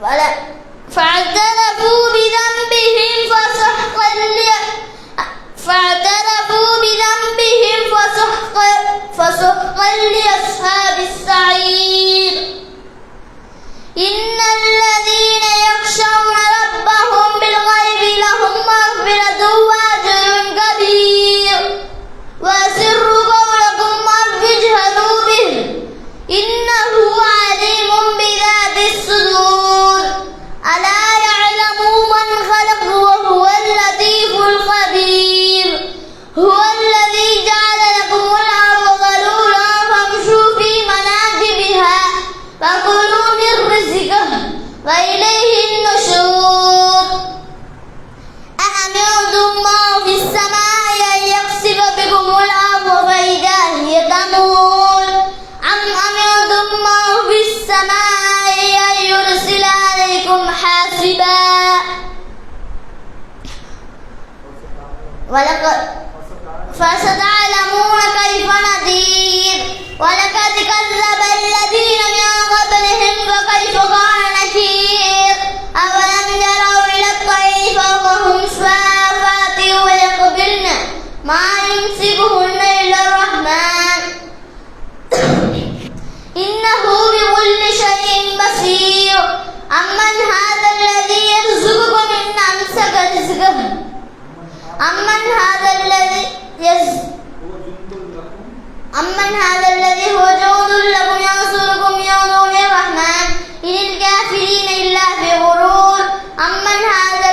فاعترفوا بذنبهم فسحقا لأصحاب السعير. إن الذين يخشون ربهم بالغيب لهم مغفرة وأجر كبير. وأسروا قولكم أو اجهروا به إنه عليم بذات الصدور. ألا يعلم من خلق وهو اللطيف الخبير. هو الذي جعل لكم الأرض ذلولا فامشوا في مناكبها وكلوا من رزقه وإليه النشور. أأمنتم من في السماء أن يخسف بكم الأرض فإذا هي تمور أم أمنتم من في السماء أن يرسل عليكم حاسبا. فستعلمون كيف نذير. ولقد كذب الذين من قبلهم فكيف كان نكير. أولم يروا إلى الطير فوقهم صافات ويقبلن ما يمسكهن إلا الرحمن إنه بكل شيء بصير. أمن هذا الذي يرزقكم إن أمسك رزقه أمن هذا الذي هو جند لكم ينصركم من دون الرحمن إن الكافرين إلا في غرور. أمن هذا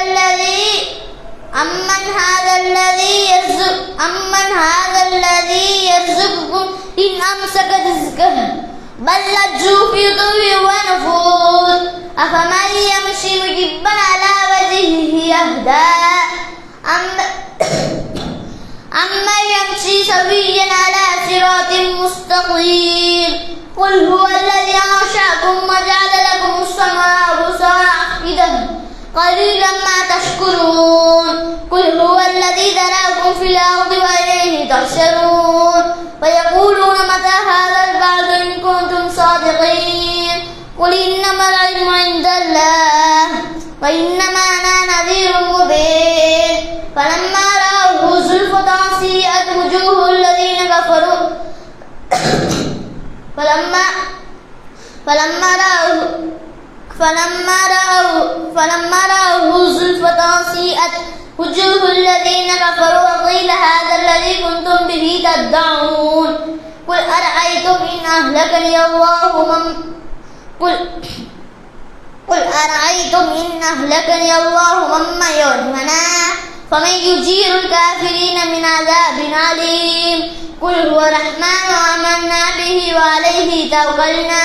الذي يرزقكم إن أمسك رزقه بل لجوا في طغى ونفور. أفمن يمشي مكبا على وجهه يهدى أمن يمشي سويا على صراط مستقيم. قل هو الذي أنشأكم وجعل لكم السمع والأبصار أفئدة قليلا ما تشكرون. قل هو الذي ذراكم في الأرض وإليه تحشرون. ويقولون متى هذا البعث إن كنتم صادقين. قل إنما العلم عند الله وإنما أنا نذير مبين. فلما رأوه زلفة سيئت وجوه الذين كفروا فلما رأوه زلفة سيئت وجوه الذين كفروا وقيل هذا الذي كنتم به تدعون. قل أرأيتم إن أهلكني الله ومن يعيننا فمن يجير الكافرين من عذاب أليم. قل هو الرحمن آمنا به وعليه توكلنا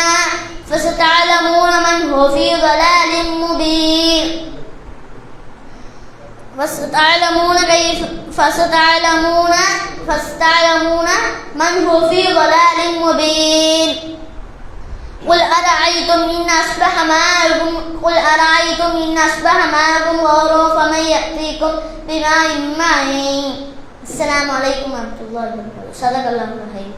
فستعلمون من هو في ضلال مبين. فستعلمون من هو في ضلال مبين. قل أرأيتم إن أصبح ماءكم غورا فمن يأتيكم بماء معين. السلام عليكم ورحمة الله وبركاته. صدق الله العظيم.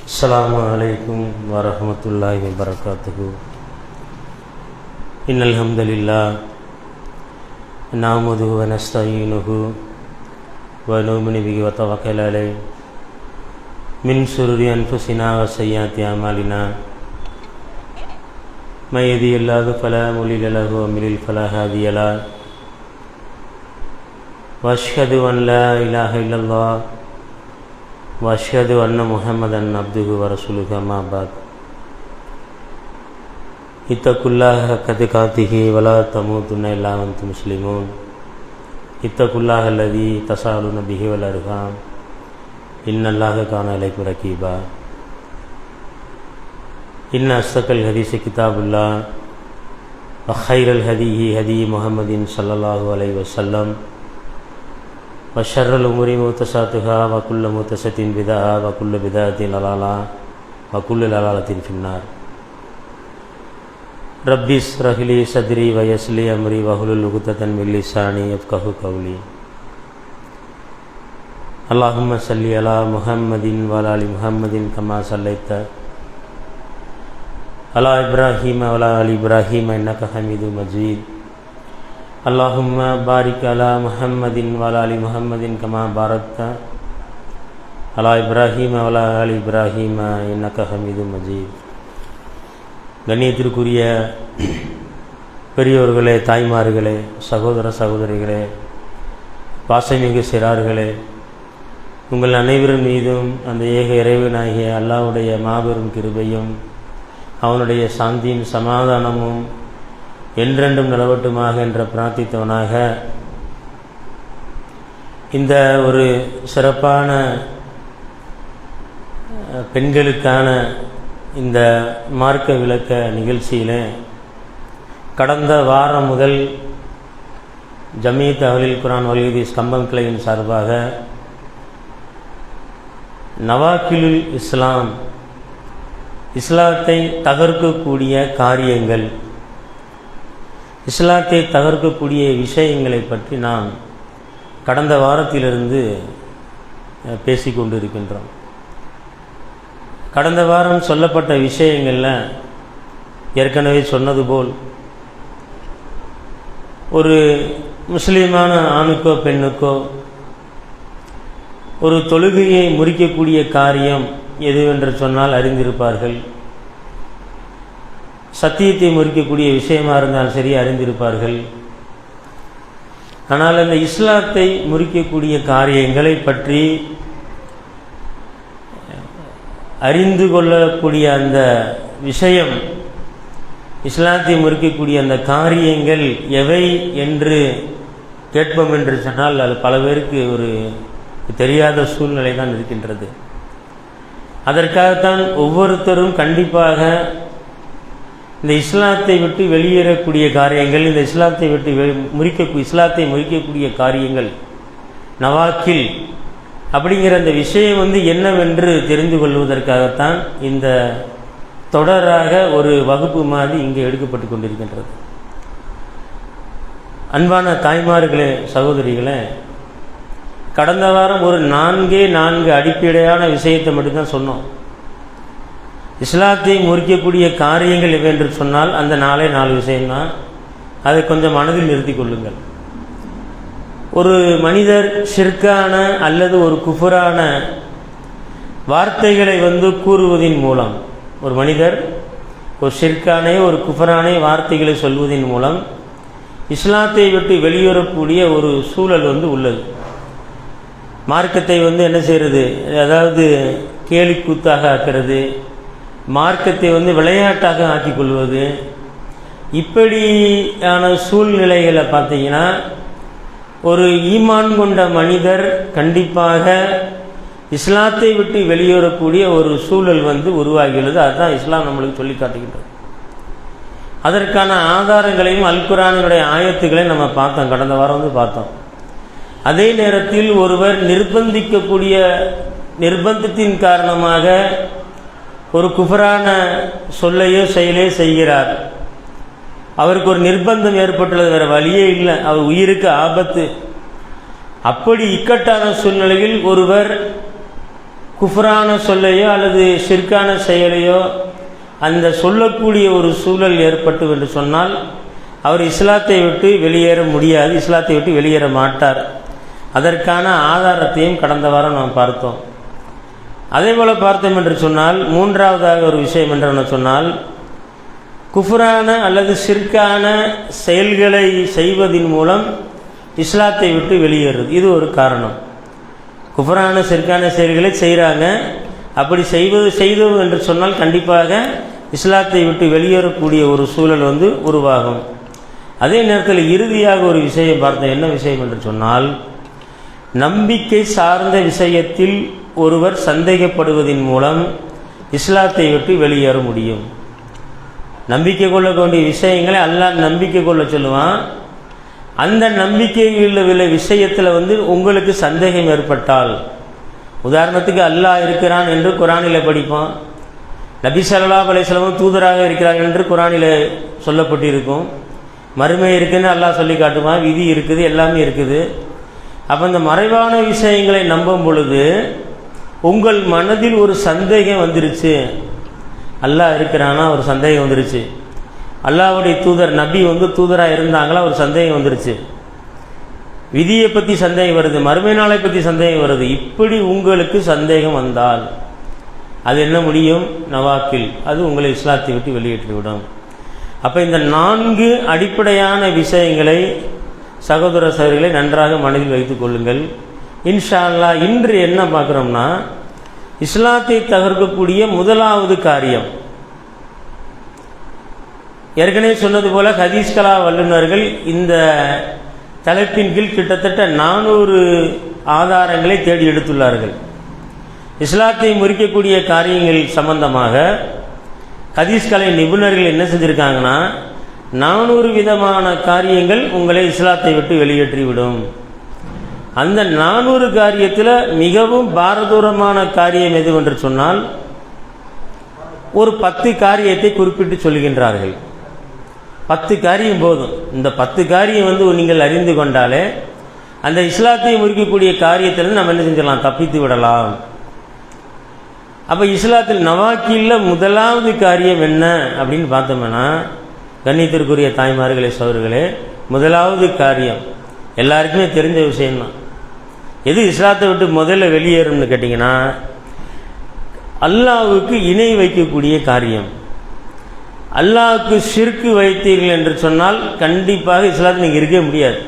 அஸ்ஸலாமு அலைக்கும் வரஹ்மத்துல்லாஹி வபரகாத்துஹு. இன்னல் ஹம்தலில்லாஹ் நஹ்மதுஹு வ நஸ்தஈனுஹு வ நு'மினு பிஹி வ தவக்கலு அலைஹி மின் ஷுரூரி அன்ஃபுஸினா வ ஸய்யிஆத்தி அமாலினா மை யஹ்திஹில்லாஹு ஃபலா முضில்ல லஹு வ மை யுضلل ஃபலா ஹாதிய லஹு வ அஷ்ஹது அன் லா இலாஹ இல்லல்லாஹ் வ அஷ்ஹது அன்ன முஹம்மதன் அப்துஹு வ ரசூலுஹு. அம்மா பஅத். இத்தகுல்லாஹ ஹக்க துகாத்திஹி வ லா தமூதுன்ன இல்லா வ அன்தும் முஸ்லிமூன். இத்தகுல்லாஹ அல்லதீ தஸாலுன பிஹி வல் அர்ஹாம் இன்னல்லாஹ கான அலைக்கும் ரகீபா. இன்ன அஸ்தகல் ஹதீஸி கிதாபுல்லாஹ் வ கைரல் ஹதீஹி ஹதீ முஹம்மதின் ஸல்லல்லாஹு அலைஹி வஸல்லம் வ ஷர்ரல் உமூரி முஹ்தஸாத்துஹா வ குல்லு முஹ்தஸத்தின் பித்ஆ வ குல்லு பித்ஆத்தின் லலாலா வ குல்லு லலாலத்தின் ஃபின்னார். ரப்பி இஸ்ரஹ் லி ஸத்ரி வ யஸ்ஸிர் லி அம்ரி வஹ்லுல் உக்ததன் மின் லிசானி யஃப்கஹு கவ்லி. அல்லாஹும்ம ஸல்லி அலா முஹம்மதின் வ அலா ஆலி முஹம்மதின் கமா ஸல்லைத அலா இப்ராஹீம வ அலா ஆலி இப்ராஹீம இன்னக ஹமீதும் மஜீத். அல்லாஹும்ம பாரிக் அலா முஹம்மதின் வ அலா ஆலி முஹம்மதின் கமா பாரக்த அலா இப்ராஹீம வ அலா ஆலி இப்ராஹீம இன்னக ஹமீதும் மஜீத். கண்ணியத்திற்குரிய பெரியோர்களே, தாய்மார்களே, சகோதர சகோதரிகளே, பாசமிகு சிறார்களே, உங்கள் அனைவரின் மீதும் அந்த ஏக இறைவனாகிய அல்லாஹ்வுடைய மாபெரும் கிருபையும் அவனுடைய சாந்தியும் சமாதானமும் என்றென்றும் நிலவட்டுமாக என்ற பிரார்த்தித்தவனாக இந்த ஒரு சிறப்பான பெண்களுக்கான இந்த மார்க்க விளக்க நிகழ்ச்சியில் கடந்த வாரம் முதல் ஜமீத் அஹ்லில் குர்ஆன் வல் ஹதீஸ் கம்பம் கிளையின் சார்பாக நவாக்கிலுல் இஸ்லாம், இஸ்லாத்தை தகர்க்கக்கூடிய காரியங்கள், இஸ்லாத்தை தகர்க்கக்கூடிய விஷயங்களை பற்றி நாம் கடந்த வாரத்திலிருந்து பேசிக்கொண்டிருக்கின்றோம். கடந்த வாரம் சொல்லப்பட்ட விஷயங்களில் ஏற்கனவே சொன்னது போல் ஒரு முஸ்லீமான ஆணுக்கோ பெண்ணுக்கோ ஒரு தொழுகையை முறிக்கக்கூடிய காரியம் எதுவென்று சொன்னால் அறிந்திருப்பார்கள். சத்தியத்தை முறிக்கக்கூடிய விஷயமாக இருந்தாலும் சரி அறிந்திருப்பார்கள். ஆனால் அந்த இஸ்லாத்தை முறிக்கக்கூடிய காரியங்களை பற்றி அறிந்து கொள்ளக்கூடிய அந்த விஷயம், இஸ்லாத்தை முறிக்கக்கூடிய அந்த காரியங்கள் எவை என்று கேட்போம் என்று சொன்னால் அது பல பேருக்கு ஒரு தெரியாத சூழ்நிலை தான் இருக்கின்றது. அதற்காகத்தான் ஒவ்வொருத்தரும் கண்டிப்பாக இந்த இஸ்லாத்தை விட்டு வெளியேறக்கூடிய காரியங்கள், இந்த இஸ்லாத்தை விட்டு இஸ்லாத்தை முறிக்கக்கூடிய காரியங்கள், நவாக்கில் அப்படிங்கிற அந்த விஷயம் என்னவென்று தெரிந்து கொள்வதற்காகத்தான் இந்த தொடராக ஒரு வகுப்பு மாதிரி இங்கே எடுக்கப்பட்டு கொண்டிருக்கின்றது. அன்பான தாய்மார்களே, சகோதரிகளே, கடந்த வாரம் ஒரு 4 அடிப்படையான விஷயத்தை மட்டும்தான் சொன்னோம். இஸ்லாத்தை முறிக்கக்கூடிய காரியங்கள் எவென்று சொன்னால் அந்த 4 விஷயம்தான். அதை கொஞ்சம் மனதில் நிறுத்தி கொள்ளுங்கள். ஒரு மனிதர் ஷிர்கான அல்லது ஒரு குஃபரான வார்த்தைகளை கூறுவதின் மூலம், ஒரு மனிதர் ஒரு ஷிர்கானே ஒரு குஃபரானே வார்த்தைகளை சொல்வதன் மூலம் இஸ்லாத்தை விட்டு வெளியேறக்கூடிய ஒரு சூழல் உள்ளது. மார்க்கத்தை என்ன செய்கிறது, அதாவது கேலிக்கூத்தாக ஆக்கிறது, மார்க்கத்தை விளையாட்டாக ஆக்கிக் கொள்வது, இப்படியான சூழ்நிலைகளை பார்த்தீங்கன்னா ஒரு ஈமான் கொண்ட மனிதர் கண்டிப்பாக இஸ்லாத்தை விட்டு வெளியேறக்கூடிய ஒரு சூழல் உருவாகிறது. அதுதான் இஸ்லாம் நம்மளுக்கு சொல்லி காட்டுகின்றது. அதற்கான ஆதாரங்களையும் அல் குர்ஆனுடைய ஆயத்துக்களையும் நம்ம பார்த்தோம், கடந்த வாரம் பார்த்தோம். அதே நேரத்தில் ஒருவர் நிர்பந்தத்தின் காரணமாக ஒரு குஃபரான சொல்லையோ செயலையோ செய்கிறார். அவருக்கு ஒரு நிர்பந்தம் ஏற்பட்டுள்ளது, வேறு வழியே இல்லை, அவர் உயிருக்கு ஆபத்து. அப்படி இக்கட்டான சூழ்நிலையில் ஒருவர் குஃப்ரான சொல்லையோ அல்லது ஷிர்கான செயலையோ அந்த சொல்லக்கூடிய ஒரு சூழல் ஏற்பட்டு என்று சொன்னால் அவர் இஸ்லாத்தை விட்டு வெளியேற முடியாது, இஸ்லாத்தை விட்டு வெளியேற மாட்டார். அதற்கான ஆதாரத்தையும் கடந்த வாரம் நாம் பார்த்தோம். அதே போல் பார்த்தோம் என்று சொன்னால் மூன்றாவதாக ஒரு விஷயம் என்று சொன்னால் குஃப்ரான அல்லது ஷிர்கான செயல்களை செய்வதின் மூலம் இஸ்லாத்தை விட்டு வெளியேறுது. இது ஒரு காரணம். குஃப்ரான ஷிர்கான செயல்களை செய்கிறாங்க, அப்படி செய்தோம் என்று சொன்னால் கண்டிப்பாக இஸ்லாத்தை விட்டு வெளியேறக்கூடிய ஒரு சூழல் உருவாகும். அதே நேரத்தில் இறுதியாக ஒரு விஷயம் பார்த்தோம். என்ன விஷயம் என்று சொன்னால் நம்பிக்கை சார்ந்த விஷயத்தில் ஒருவர் சந்தேகப்படுவதன் மூலம் இஸ்லாத்தை விட்டு வெளியேற முடியும். நம்பிக்கை கொள்ளக்கூடிய விஷயங்களை அல்லாஹ் நம்பிக்கை கொள்ள சொல்லுவான். அந்த நம்பிக்கையில் உள்ள விஷயத்தில் உங்களுக்கு சந்தேகம் ஏற்பட்டால், உதாரணத்துக்கு அல்லாஹ் இருக்கிறான் என்று குர்ஆனில் படிப்போம், நபி ஸல்லல்லாஹு அலைஹி வஸல்லம் தூதராக இருக்கிறார் என்று குர்ஆனில் சொல்லப்பட்டிருக்கும், மறுமை இருக்குன்னு அல்லாஹ் சொல்லி காட்டுவான், விதி இருக்குது, எல்லாமே இருக்குது. அப்போ இந்த மறைவான விஷயங்களை நம்பும் பொழுது உங்கள் மனதில் ஒரு சந்தேகம் வந்துருச்சு, அல்லாஹ் இருக்கிறானா ஒரு சந்தேகம் வந்துருச்சு, அல்லாஹ்வுடைய தூதர் நபி தூதராக இருந்தாங்களா ஒரு சந்தேகம் வந்துருச்சு, விதியை பற்றி சந்தேகம் வருது, மறுமை நாளை பற்றி சந்தேகம் வருது. இப்படி உங்களுக்கு சந்தேகம் வந்தால் அது என்ன முடியும்? நவாக்கில், அது உங்களை இஸ்லாத்தை விட்டு வெளியேற்றிவிடும். அப்போ இந்த 4 அடிப்படையான விஷயங்களை சகோதர சகோதரிகளை நன்றாக மனதில் வைத்துக் கொள்ளுங்கள். இன்ஷா அல்லாஹ் இன்று என்ன பார்க்குறோம்னா இஸ்லாத்தை தகர்க்கக்கூடிய முதலாவது காரியம், ஏற்கனவே சொன்னது போல ஹதீஸ் கலா வல்லுநர்கள் இந்த தலைப்பின் கீழ் கிட்டத்தட்ட 400 ஆதாரங்களை தேடி எடுத்துள்ளார்கள். இஸ்லாத்தை முறிக்கக்கூடிய காரியங்கள் சம்பந்தமாக ஹதீஸ் கலை நிபுணர்கள் என்ன செஞ்சுருக்காங்கன்னா 400 விதமான காரியங்கள் உங்களை இஸ்லாத்தை விட்டு வெளியேற்றிவிடும். அந்த 400 காரியத்தில் மிகவும் பாரதூரமான காரியம் எது என்று சொன்னால் ஒரு 10 காரியத்தை குறிப்பிட்டு சொல்கின்றார்கள். 10 காரியம் போதும். இந்த 10 காரியம் நீங்கள் அறிந்து கொண்டாலே அந்த இஸ்லாத்தை முறிக்கக்கூடிய காரியத்திலிருந்து நம்ம என்ன செஞ்சிடலாம், தப்பித்து விடலாம். அப்போ இஸ்லாத்தில் நவாக்கியில் முதலாவது காரியம் என்ன அப்படின்னு பார்த்தோம்னா, கண்ணியத்திற்குரிய தாய்மார்களே சகோதரர்களே, முதலாவது காரியம் எல்லாருக்குமே தெரிஞ்ச விஷயம்தான். எது இஸ்லாத்தை விட்டு முதல்ல வெளியேறும்னு கேட்டிங்கன்னா அல்லாஹ்வுக்கு இணை வைக்கக்கூடிய காரியம். அல்லாஹ்வுக்கு ஷிர்க் வைத்தீர்கள் என்று சொன்னால் கண்டிப்பாக இஸ்லாத்தில் நீங்கள் இருக்கவே முடியாது,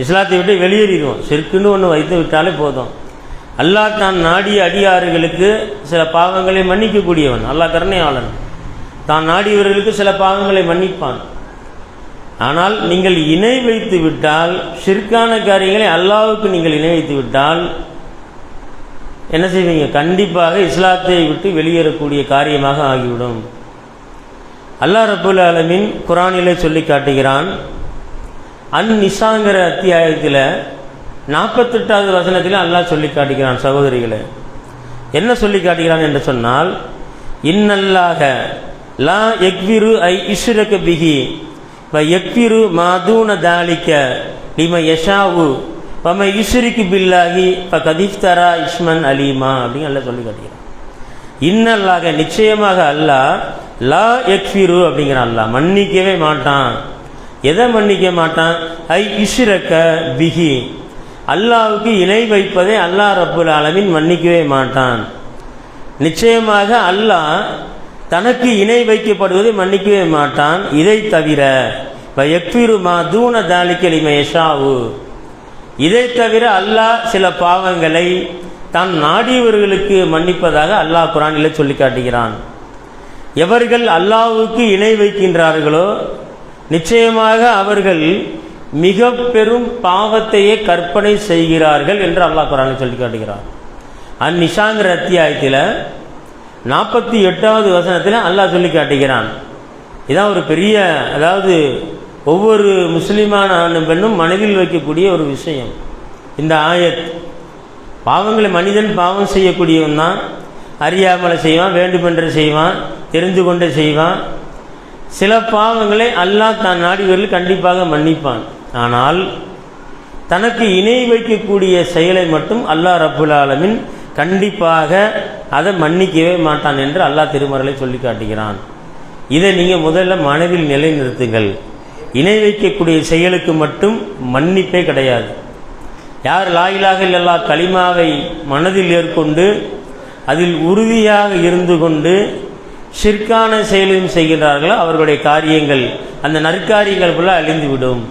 இஸ்லாத்தை விட்டு வெளியேறிடுவோம். ஷிர்க்குன்னு ஒன்று வைத்து விட்டாலே போதும். அல்லாஹ் தான் நாடிய அடியாறுகளுக்கு சில பாவங்களை மன்னிக்கக்கூடியவன், அல்லாஹ் கருணையாளன். தான் நாடியவர்களுக்கு சில பாவங்களை மன்னிப்பான். ஆனால் நீங்கள் இணை வைத்து விட்டால், ஷிர்கான காரியங்களை அல்லாஹ்வுக்கு நீங்கள் இணை வைத்து விட்டால் என்ன செய்வீங்க? கண்டிப்பாக இஸ்லாத்தை விட்டு வெளியேறக்கூடிய காரியமாக ஆகிவிடும். அல்லாஹ் ரப்புல் ஆலமீன் குர்ஆனிலே சொல்லி காட்டுகிறான். அந்நிசாங்கிற அத்தியாயத்தில் 48வது வசனத்தில் அல்லாஹ் சொல்லி காட்டுகிறான். சகோதரிகளே, என்ன சொல்லி காட்டுகிறான் என்று சொன்னால், இன்னல்லாஹ லா யக்ஃபிரு ஐ இஷ்ரக பிஹி வ யக்ஃபிரு மா தூன தாலிக லிமன் யஷாஉ வ ம யுஷ்ரிகு பில்லாஹி ஃபகத் இஃப்தரா இஸ்மன் அலீமா அப்படின்னு அல்லாஹ் சொல்லி காட்டுகிறான். இன்னல்லாஹ நிச்சயமாக அல்லாஹ் லா யக்ஃபிரு அப்படிங்கிற அல்லாஹ் மன்னிக்கவே மாட்டான். எதை மன்னிக்க மாட்டான்? ஐ இஷ்ரக பிஹி, அல்லாஹ்வுக்கு இணை வைப்பதை அல்லாஹ் ரப்புல் ஆலமீன் மன்னிக்கவே மாட்டான். நிச்சயமாக அல்லாஹ் தனக்கு இணை வைக்கப்படுவதை மன்னிக்கவே மாட்டான். இதை தவிர யக்ஃபிரு மா தூன தாலிக லிமன் யஷாஉ, இதை தவிர அல்லாஹ் சில பாவங்களை தான் நாடியவர்களுக்கு மன்னிப்பதாக அல்லாஹ் குர்ஆனில் சொல்லி காட்டுகிறான். எவர்கள் அல்லாஹ்வுக்கு இணை வைக்கின்றார்களோ நிச்சயமாக அவர்கள் மிக பெரும் பாவத்தையே கற்பனை செய்கிறார்கள் என்று அல்லாஹ் குர்ஆனில் சொல்லி காட்டுகிறான். அந்நிஷாங்கிற அத்தியாயத்தில் 48வது வசனத்தில் அல்லாஹ் சொல்லி காட்டுகிறான். இதான் ஒரு பெரிய, அதாவது ஒவ்வொரு முஸ்லிமான ஆணும் பெண்ணும் மனதில் வைக்கக்கூடிய ஒரு விஷயம். இந்த ஆயத் பாவங்களை, மனிதன் பாவம் செய்யக்கூடியவன் தான், அறியாமலை செய்வான், வேண்டுமென்று செய்வான், தெரிந்து கொண்டு செய்வான். சில பாவங்களை அல்லாஹ் தான் நாடியவர்கள் கண்டிப்பாக மன்னிப்பான். ஆனால் தனக்கு இணை வைக்கக்கூடிய செயலை மட்டும் அல்லாஹ் ரப்புல் ஆலமீன் கண்டிப்பாக அதை மன்னிக்கவே மாட்டான் என்று அல்லாஹ் திருமறையை சொல்லி காட்டுகிறான். இதை நீங்கள் முதல்ல மனதில் நிலைநிறுத்துங்கள். இணை வைக்கக்கூடிய செயலுக்கு மட்டும் மன்னிப்பே கிடையாது. யார் லா இலாஹ இல்லல்லாஹ் கலிமாவை மனதில் ஏற்கொண்டு அதில் உறுதியாக இருந்து கொண்டு ஷிர்கான செயலையும் செய்கின்றார்களோ அவர்களுடைய காரியங்கள், அந்த நற்காரியங்கள் போல அழிந்துவிடும்.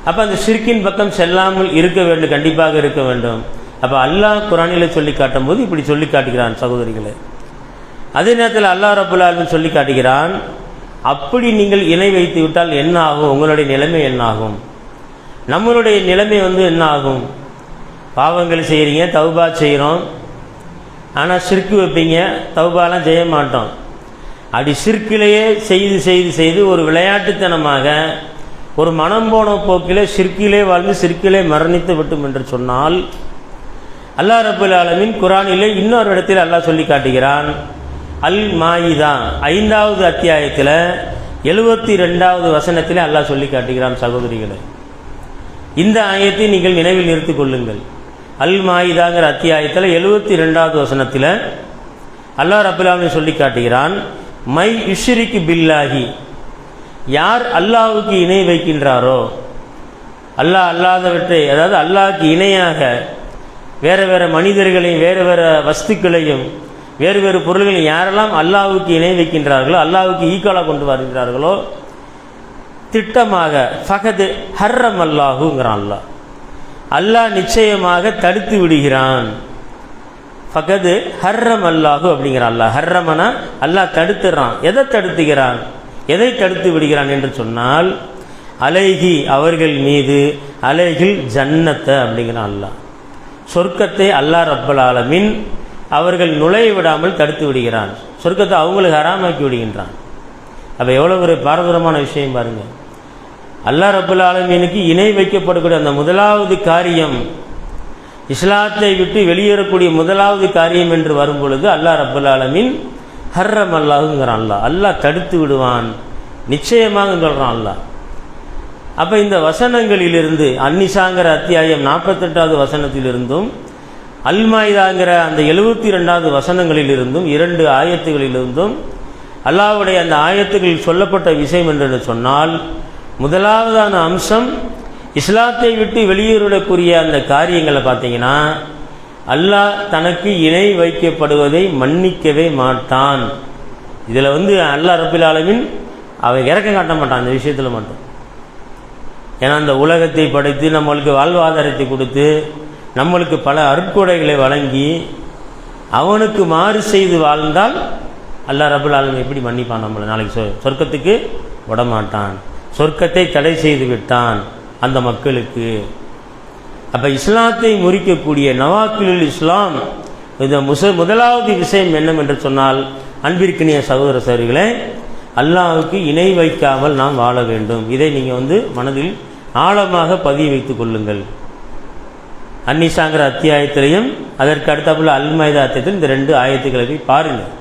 அப்போ அந்த ஷிர்கின் பக்கம் செல்லாமல் இருக்க வேண்டும், கண்டிப்பாக இருக்க வேண்டும். அப்போ அல்லாஹ் குர்ஆனில் சொல்லி காட்டும் போது இப்படி சொல்லி காட்டுகிறான் சகோதரிகளே. அதே நேரத்தில் அல்லாஹ் ரப்பல் ஆலமீன் சொல்லி காட்டுகிறான், அப்படி நீங்கள் இணை வைத்து விட்டால் என்ன ஆகும், உங்களுடைய நிலைமை என்ன ஆகும்? நம்மளுடைய நிலைமை என்ன ஆகும்? பாவங்கள் செய்கிறீங்க, தௌபா செய்கிறோம், ஆனால் ஷிர்கு வைப்பீங்க, தௌபாலாம் செய்ய மாட்டோம். அப்படி ஷிர்கிலேயே செய்து செய்து செய்து ஒரு விளையாட்டுத்தனமாக ஒரு மனம் போன போக்கிலே ஷிர்கிலே வாழ்ந்து ஷிர்கிலே மரணித்து விட்டும் என்று சொன்னால், அல்லாஹ் ரப்பல் ஆலமீன் குர்ஆனிலே இன்னொரு இடத்தில் அல்லாஹ் சொல்லி காட்டுகிறான். அல் மாயிதா 5வது அத்தியாயத்தில் 72வது வசனத்திலே அல்லாஹ் சொல்லி காட்டுகிறான். சகோதரிகளே, இந்த ஆயத்தை நீங்கள் நினைவில் நிறுத்திக் கொள்ளுங்கள். அல் மாயிதாங்கிற அத்தியாயத்தில் 72வது வசனத்தில் அல்லாஹ் ரப்பல் ஆலமீன் சொல்லி காட்டுகிறான், மை யுஷ்ரிக்கு பில்லாஹி, யார் அல்லாஹ்வுக்கு இணை வைக்கின்றாரோ, அல்லாஹ் அல்லாதவற்றை, அதாவது அல்லாஹ்வுக்கு இணையாக வேறு வேறு மனிதர்களையும் வேறு வேறு வஸ்துக்களையும் வேறு வேறு பொருள்களையும் யாரெல்லாம் அல்லாஹ்வுக்கு இணை வைக்கின்றார்களோ, அல்லாஹ்வுக்கு ஈக்குவலாக கொண்டு வருகிறார்களோ, திட்டமாக ஃபகது ஹர்ரம் அல்லாஹுங்கிறான். அல்லாஹ் நிச்சயமாக தடுத்து விடுகிறான். ஃபகது ஹர்ரம் அல்லாஹு அப்படிங்கிறான். அல்லாஹ் ஹர்ரமனா அல்லாஹ் தடுத்துறான். எதை தடுத்துகிறான், எதை தடுத்து விடுகிறான் என்று சொன்னால், அலைஹி அவர்கள் மீது, அலைஹில் ஜன்னத்தை அப்படிங்கிறான். அல்லாஹ் சொர்க்கத்தை அல்லாஹ் ரப்பல் ஆலமீன் அவர்கள் நுழைய விடாமல் தடுத்து விடுகிறான். சொர்க்கத்தை அவங்களுக்கு ஹராமாக்கி விடுகின்றான். அப்போ எவ்வளோ ஒரு பாரதூரமான விஷயம் பாருங்கள். அல்லாஹ் ரப்பல் ஆலமீனுக்கு இணை வைக்கப்படக்கூடிய அந்த முதலாவது காரியம், இஸ்லாத்தை விட்டு வெளியேறக்கூடிய முதலாவது காரியம் என்று வரும் பொழுது அல்லாஹ் ரப்பல் ஆலமீன் ஹர்ரம் அல்லாஹுங்கிறான். அல்லாஹ் தடுத்து விடுவான் நிச்சயமாக சொல்கிறான் அல்லாஹ். அப்போ இந்த வசனங்களிலிருந்து அன்னிசாங்கிற அத்தியாயம் 48வது வசனத்திலிருந்தும் அல் மாயிதாங்கிற அந்த 72வது வசனங்களிலிருந்தும் 2 ஆயத்துகளிலிருந்தும் அல்லாஹ்வுடைய அந்த ஆயத்துகளில் சொல்லப்பட்ட விஷயம் என்று சொன்னால், முதலாவதான அம்சம் இஸ்லாத்தை விட்டு வெளியேறக்கூடிய அந்த காரியங்களை பார்த்தீங்கன்னா, அல்லாஹ் தனக்கு இணை வைக்கப்படுவதை மன்னிக்கவே மாட்டான். இதில் அல்லாஹ் ரப்பல் ஆலமீன் அவன் இறக்க காட்ட மாட்டான் அந்த விஷயத்தில் மட்டும். ஏன்னா அந்த உலகத்தை படைத்து நம்மளுக்கு வாழ்வாதாரத்தை கொடுத்து நம்மளுக்கு பல அருட்கொடைகளை வழங்கி அவனுக்கு மாறு செய்து வாழ்ந்தால் அல்லாஹ் ரப்பல் ஆலமீன் எப்படி மன்னிப்பான் நம்மளை? நாளைக்கு சொர்க்கத்துக்கு விடமாட்டான். சொர்க்கத்தை தடை செய்து விட்டான் அந்த மக்களுக்கு. அப்போ இஸ்லாத்தை முறிக்கக்கூடிய நவாக்கிலுல் இஸ்லாம் இந்த முதலாவது விஷயம் என்னவென்று சொன்னால், அன்பிற்கினிய சகோதர சகோதரிகளே, அல்லாஹ்வுக்கு இணை வைக்காமல் நாம் வாழ வேண்டும். இதை நீங்கள் மனதில் ஆழமாக பதிய வைத்துக் கொள்ளுங்கள். அன்னிசாங்கிற அத்தியாயத்திலையும் அதற்கு அடுத்தாப்புல அல் மாயிதா அத்தியாயத்தில் இந்த 2 ஆயத்துக்களை போய் பாருங்கள்.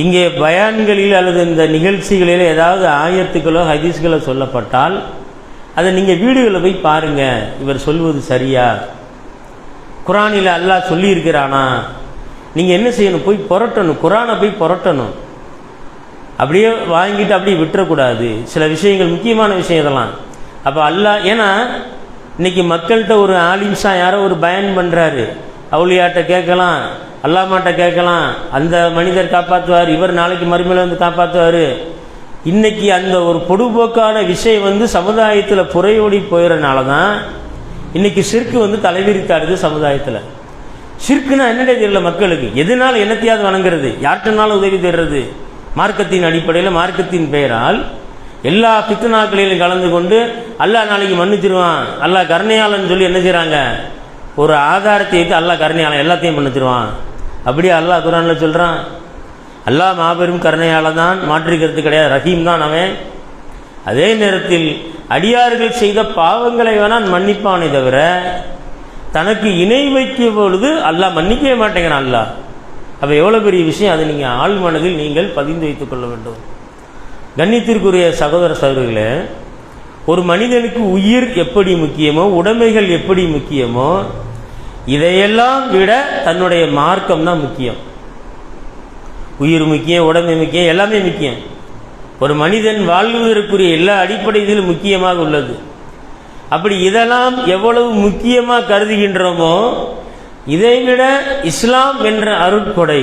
இங்கே பயான்களில் அல்லது இந்த நிகழ்ச்சிகளில் ஏதாவது ஆயத்துக்களோ ஹதீஸ்களோ சொல்லப்பட்டால் அதை நீங்கள் வீடுகளில் போய் பாருங்கள். இவர் சொல்வது சரியா, குர்ஆனில் அல்லாஹ் சொல்லியிருக்கிறானா? நீங்கள் என்ன செய்யணும்? போய் புரட்டணும், குர்ஆனை போய் புரட்டணும். அப்படியே வாங்கிட்டு அப்படியே விட்டுறக்கூடாது. சில விஷயங்கள், முக்கியமான விஷயம் இதெல்லாம். அப்போ அல்லாஹ், ஏன்னா இன்றைக்கி மக்கள்கிட்ட ஒரு ஆலிம்ஸா யாரோ ஒரு பயன் பண்ணுறாரு, அவுலியாட்ட கேட்கலாம், அல்லாமாட்ட கேட்கலாம், அந்த மனிதர் காப்பாற்றுவார், இவர் நாளைக்கு மறுமையில் காப்பாற்றுவார். இன்றைக்கி அந்த ஒரு பொடுபோக்கான விஷயம் சமுதாயத்தில் புறையோடி போயிடறனால தான் இன்றைக்கி ஷிர்கு தலைவிரித்தாடுது சமுதாயத்தில். ஷிர்குனா என்னடே தெரியல மக்களுக்கு. எதனால் என்னத்தையாவது வணங்குறது, யார்கிட்டனாலும் உதவி தர்றது, மார்க்கத்தின் அடிப்படையில் மார்க்கத்தின் பெயரால் எல்லா பித்னாக்களிலும் கலந்து கொண்டு அல்லாஹ் நாளைக்கு மன்னிச்சிருவான், அல்லாஹ் கருணையாளன்னு சொல்லி என்ன செய்கிறாங்க? ஒரு ஆதாரத்தை வைத்து அல்லாஹ் கருணையாளன் எல்லாத்தையும் மன்னிச்சிருவான். அப்படியே அல்லாஹ் குர்ஆனில் சொல்கிறான். அல்லாஹ் மாபெரும் கருணையாளன் தான், மாற்றிக்கிறது கிடையாது, ரஹீம் தான் அவன். அதே நேரத்தில் அடியார்கள் செய்த பாவங்களை வேணால் மன்னிப்பானே தவிர தனக்கு இணை வைக்கும் பொழுது அல்லாஹ் மன்னிக்கவே மாட்டேங்கிறான் அல்லாஹ். அப்போ எவ்வளோ பெரிய விஷயம், அதை நீங்கள் ஆழ் மனதில் நீங்கள் பதிந்து வைத்துக் கொள்ள வேண்டும். கண்ணியத்திற்குரிய சகோதர சகோதரிகளே, ஒரு மனிதனுக்கு உயிர் எப்படி முக்கியமோ, உடைமைகள் எப்படி முக்கியமோ, இதையெல்லாம் விட தன்னுடைய மார்க்கம் தான் முக்கியம். உயிர் முக்கியம், உடம்பு முக்கியம், எல்லாமே முக்கியம். ஒரு மனிதன் வாழ்வதற்குரிய எல்லா அடிப்படையிலும் முக்கியமாக உள்ளது. அப்படி இதெல்லாம் எவ்வளவு முக்கியமாக கருதுகின்றோமோ இதைவிட இஸ்லாம் என்ற அருட்கொடை,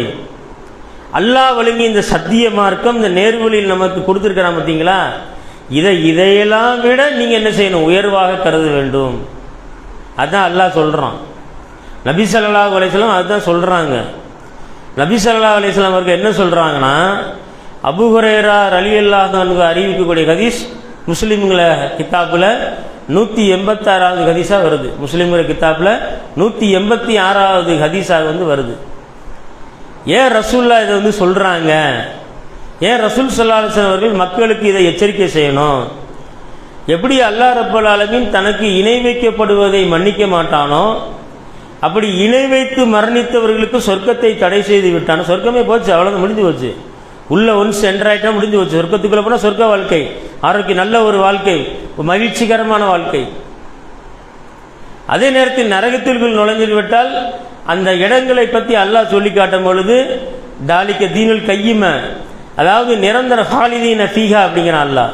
அல்லாஹ் வழங்கிய இந்த சத்திய மார்க்கம், இந்த நேர்வழியில் நமக்கு கொடுத்துருக்கிறான் பார்த்தீங்களா, இதையெல்லாம் விட நீங்கள் என்ன செய்யணும், உயர்வாக கருத வேண்டும். அதுதான் அல்லாஹ் சொல்கிறான். நபி ஸல்லல்லாஹு அலைஹி வஸல்லம் அதுதான் சொல்கிறாங்க. நபி ஸல்லல்லாஹு அலைஹி வஸல்லம் அவர்கள் என்ன சொல்கிறாங்கன்னா, அபூ ஹுரைரா ரலியல்லாஹு அன்ஹு அறிவிக்கக்கூடிய ஹதீஸ் முஸ்லிம்கள கித்தாப்பில் 186வது ஹதீஸாக வருது. முஸ்லிம்கள கித்தாப்பில் 186வது ஹதீஸாக வருது. ஏன் ரசூல்லா இதை சொல்கிறாங்க, ஏன் ரசூல் ஸல்லல்லாஹு அலைஹி வஸல்லம் அவர்கள் மக்களுக்கு இதை எச்சரிக்கை செய்யணும்? எப்படி அல்லாஹ் ரப்பல் ஆலமீன் தனக்கு இணை வைக்கப்படுவதை மன்னிக்க மாட்டானோ, அப்படி இணை வைத்து மரணித்தவர்களுக்கு சொர்க்கத்தை தடை செய்து விட்டானோ, சொர்க்கமே போச்சு, அவ்வளோதான், முடிஞ்சு போச்சு. உள்ள ஒன்ஸ் என்ட்ராயிட்டா முடிஞ்சு போச்சு. சொர்க்கத்துக்குள்ள போனால் சொர்க்க வாழ்க்கை, ஆரோக்கியம், நல்ல ஒரு வாழ்க்கை, மகிழ்ச்சிகரமான வாழ்க்கை. அதே நேரத்தில் நரகத்திற்குள் நுழைஞ்சு விட்டால் அந்த இடங்களை பற்றி அல்லாஹ் சொல்லி காட்டும் பொழுது தாலிக்க தீனுல் கையிம, அதாவது நிரந்தர ஹாலிதீன ஃபீஹா அப்படிங்கிறான் அல்லாஹ்,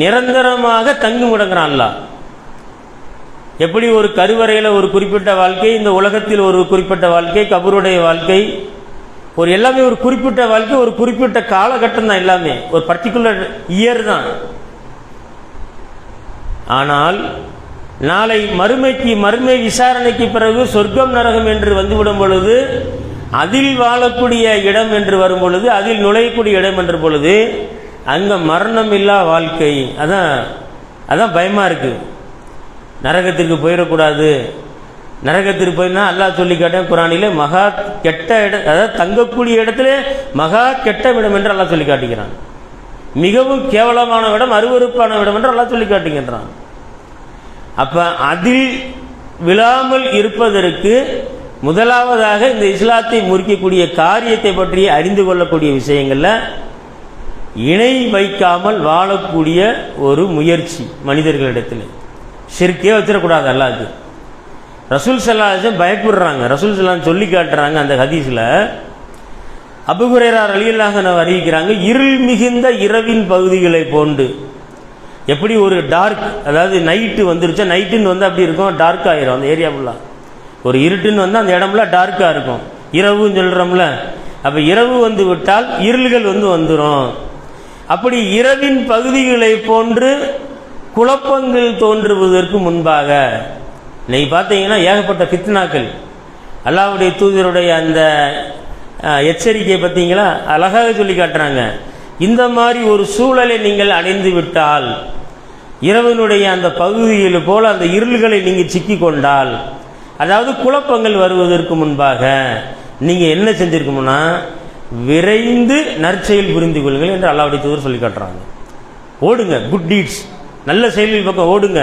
நிரந்தரமாக தங்கி முடங்குறான் அல்லாஹ். எப்படி ஒரு கருவறையில் ஒரு குறிப்பிட்ட வாழ்க்கை, இந்த உலகத்தில் ஒரு குறிப்பிட்ட வாழ்க்கை, கபருடைய வாழ்க்கை, ஒரு எல்லாமே ஒரு குறிப்பிட்ட வாழ்க்கை, ஒரு குறிப்பிட்ட காலகட்டம் தான், எல்லாமே ஒரு பர்டிகுலர் இயர் தான். ஆனால் நாளை மறுமை விசாரணைக்கு பிறகு சொர்க்கம் நரகம் என்று வந்துவிடும் பொழுது, அதில் வாழக்கூடிய இடம் என்று வரும் பொழுது, அதில் நுழையக்கூடிய இடம் என்ற பொழுது அங்கே மரணம் இல்லா வாழ்க்கை. அதான் பயமாக இருக்குது. நரகத்திற்கு போயிடக்கூடாது. நரகத்திற்கு போயினா அல்லாஹ் சொல்லி காட்டேன் குரானிலே, மகா கெட்ட இடம், அதாவது தங்கக்கூடிய இடத்துல மகா கெட்ட இடம் என்று அல்லாஹ் சொல்லி காட்டுகிறான். மிகவும் கேவலமான இடம், அருவருப்பான இடம் என்று அல்லாஹ் சொல்லி காட்டுகின்றான். அப்ப அதில் விழாமல் இருப்பதற்கு முதலாவதாக இந்த இஸ்லாத்தை முறிக்கக்கூடிய காரியத்தை பற்றி அறிந்து கொள்ளக்கூடிய விஷயங்கள்ல இணை வைக்காமல் வாழக்கூடிய ஒரு முயற்சி மனிதர்களிடத்தில். ஷிர்க்கே வச்சிடக்கூடாது அல்லாஹ்க்கு. ரசூல் ஸல்லல்லாஹு அலைஹி வஸல்லம் பயப்படுறாங்க. ரசூல் ஸல்லல்லாஹு சொல்லி காட்டுறாங்க அந்த ஹதீஸில். அபூ ஹுரைரா ரலியல்லாஹு அன்ஹு அறிவிக்கிறாங்க, இருள் மிகுந்த இரவின் பகுதிகளை போன்று, எப்படி ஒரு டார்க், அதாவது நைட்டு வந்துருச்சா, நைட்டுன்னு அப்படி இருக்கும், டார்க் ஆயிரும் அந்த ஏரியா ஃபுல்லாக. ஒரு இருட்டுன்னு அந்த இடம்ல டார்க்காக இருக்கும். இரவுன்னு சொல்கிறோம்ல, அப்போ இரவு வந்து விட்டால் இருள்கள் வந்துடும். அப்படி இரவின் பகுதிகளை போன்று குழப்பங்கள் தோன்றுவதற்கு முன்பாக இன்னைக்கு பார்த்தீங்கன்னா ஏகப்பட்ட ஃபித்னாக்கள். அல்லாஹ்வுடைய தூதருடைய அந்த எச்சரிக்கை பார்த்தீங்களா, அழகாக சொல்லி காட்டுறாங்க. இந்த மாதிரி ஒரு சூழலை நீங்கள் அடைந்து விட்டால், இரவனுடைய அந்த பகுதியில் போல அந்த இருள்களை நீங்கள் சிக்கி கொண்டால், அதாவது குழப்பங்கள் வருவதற்கு முன்பாக நீங்கள் என்ன செஞ்சிருக்கணும்னா, விரைந்து நற்செயல் புரிந்து கொள்ளுங்கள் என்று அல்லாஹ்வுடைய தூதர் சொல்லி காட்டுறாங்க. ஓடுங்க, குட் டீட்ஸ், நல்ல செயல்கள் பக்கம் ஓடுங்க.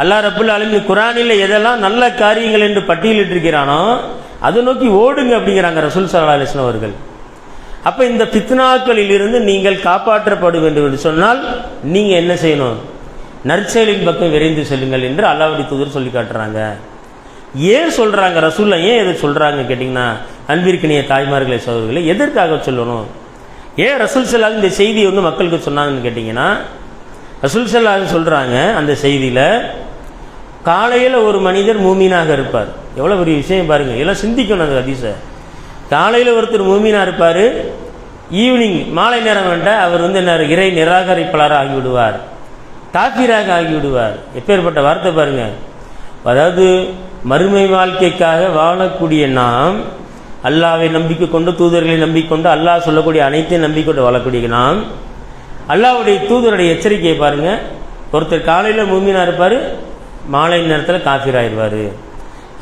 அல்லாஹ் ரப்புல் ஆலமீன் குர்ஆனில் எதெல்லாம் நல்ல காரியங்கள் என்று பட்டியலிட்டிருக்கிறானோ அதை நோக்கி ஓடுங்க அப்படிங்கிறாங்க ரசூல் ஸல்லல்லாஹு அலைஹி வஸல்லம் அவர்கள். அப்போ இந்த ஃபித்னாக்களில் இருந்து நீங்கள் காப்பாற்றப்பட வேண்டும் என்று சொன்னால் நீங்கள் என்ன செய்யணும், நற்செயலின் பக்கம் விரைந்து செல்லுங்கள் என்று அல்லாஹ்வுடைய தூதர் சொல்லி காட்டுறாங்க. ஏன் சொல்கிறாங்க ரசூல்லா, ஏன் எதை சொல்கிறாங்க கேட்டிங்கன்னா, அன்பிற்கினிய தாய்மார்களே சகோதரர்களே, எதற்காக சொல்லணும், ஏன் ரசூல் ஸல்லல்லாஹு இந்த செய்தியை மக்களுக்கு சொன்னாங்கன்னு கேட்டிங்கன்னா, ரசூல் ஸல்லல்லாஹு சொல்கிறாங்க அந்த செய்தியில், காலையில் ஒரு மனிதர் மூமீனாக இருப்பார். எவ்வளோ பெரிய விஷயம் பாருங்கள், எல்லாம் சிந்திக்கணும் அந்த ஹதீஸை. காலையில் ஒருத்தர் மூமீனாக இருப்பார், ஈவினிங் மாலை நேரம் வேண்டாம் அவர் என்ன இறை நிராகரிப்பாளராக ஆகிவிடுவார், காஃபிராக ஆகிவிடுவார். எப்பேற்பட்ட வார்த்தை பாருங்கள். அதாவது மறுமை வாழ்க்கைக்காக வாழக்கூடிய நாம், அல்லாஹ்வை நம்பிக்கை கொண்டு, தூதர்களை நம்பிக்கொண்டு, அல்லாஹ் சொல்லக்கூடிய அனைத்தையும் நம்பிக்கொண்டு வாழக்கூடிய நாம், அல்லாஹ்வுடைய தூதருடைய எச்சரிக்கையை பாருங்கள். ஒருத்தர் காலையில் மூமீனாக இருப்பார், மாலை நேரத்தில் காஃபிராகிடுவார்.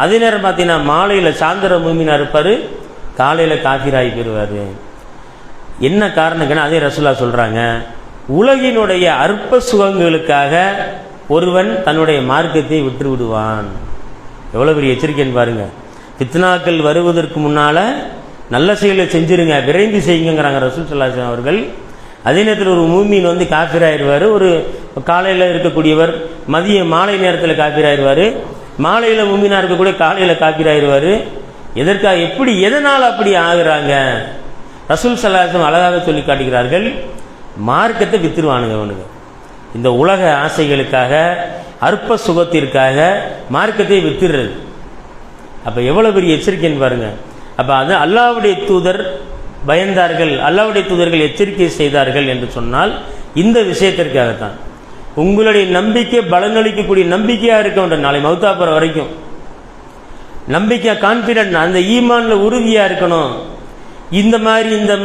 அதே நேரம் பார்த்தீங்கன்னா மாலையில் சாயந்தர மூமீனாக இருப்பார், காலையில் காஃபிராகி போயிடுவார். என்ன காரணங்கன்னா, அதே ரசூலுல்லாஹ் சொல்கிறாங்க, உலகினுடைய அற்ப சுகங்களுக்காக ஒருவன் தன்னுடைய மார்க்கத்தை விட்டு விடுவான். எவ்வளோ பெரிய எச்சரிக்கைன்னு பாருங்கள். ஃபித்னாக்கள் வருவதற்கு முன்னால் நல்ல செயலை செஞ்சுருங்க, விரைந்து செய்யுங்கிறாங்க ரசூல் ஸல்லல்லாஹு அலைஹி வஸல்லம் அவர்கள். அதே நேரத்தில் ஒரு மூமீன் காஃபிராகிடுவார், ஒரு காலையில் இருக்கக்கூடியவர் மாலை நேரத்தில் காஃபிராகிடுவார், மாலையில் மும்மினா இருக்கக்கூடிய காலையில் காபீர் ஆயிடுவார். எதற்காக, எப்படி, எதனால் அப்படி ஆகுறாங்க? ரசூல் ஸல்லல்லாஹு அலைஹி வஸல்லம் அழகாக சொல்லி காட்டுகிறார்கள், மார்க்கத்தை வித்துருவானுங்க அவனுங்க. இந்த உலக ஆசைகளுக்காக, அற்ப சுகத்திற்காக மார்க்கத்தை வித்துடுறது. அப்போ எவ்வளோ பெரிய எச்சரிக்கைன்னு பாருங்க. அப்போ அது அல்லாஹ்வுடைய தூதர் பயந்தார்கள், அல்லாஹ்வுடைய தூதர்கள் எச்சரிக்கை செய்தார்கள் என்று சொன்னால் இந்த விஷயத்திற்காகத்தான். உங்களுடைய நம்பிக்கை பலனளிக்கக்கூடிய நம்பிக்கையாக இருக்க வேண்டும். நாளை மௌத்தா போகிற வரைக்கும் நம்பிக்கை, கான்ஃபிடென்ட், அந்த ஈமானில் உறுதியாக இருக்கணும். இந்த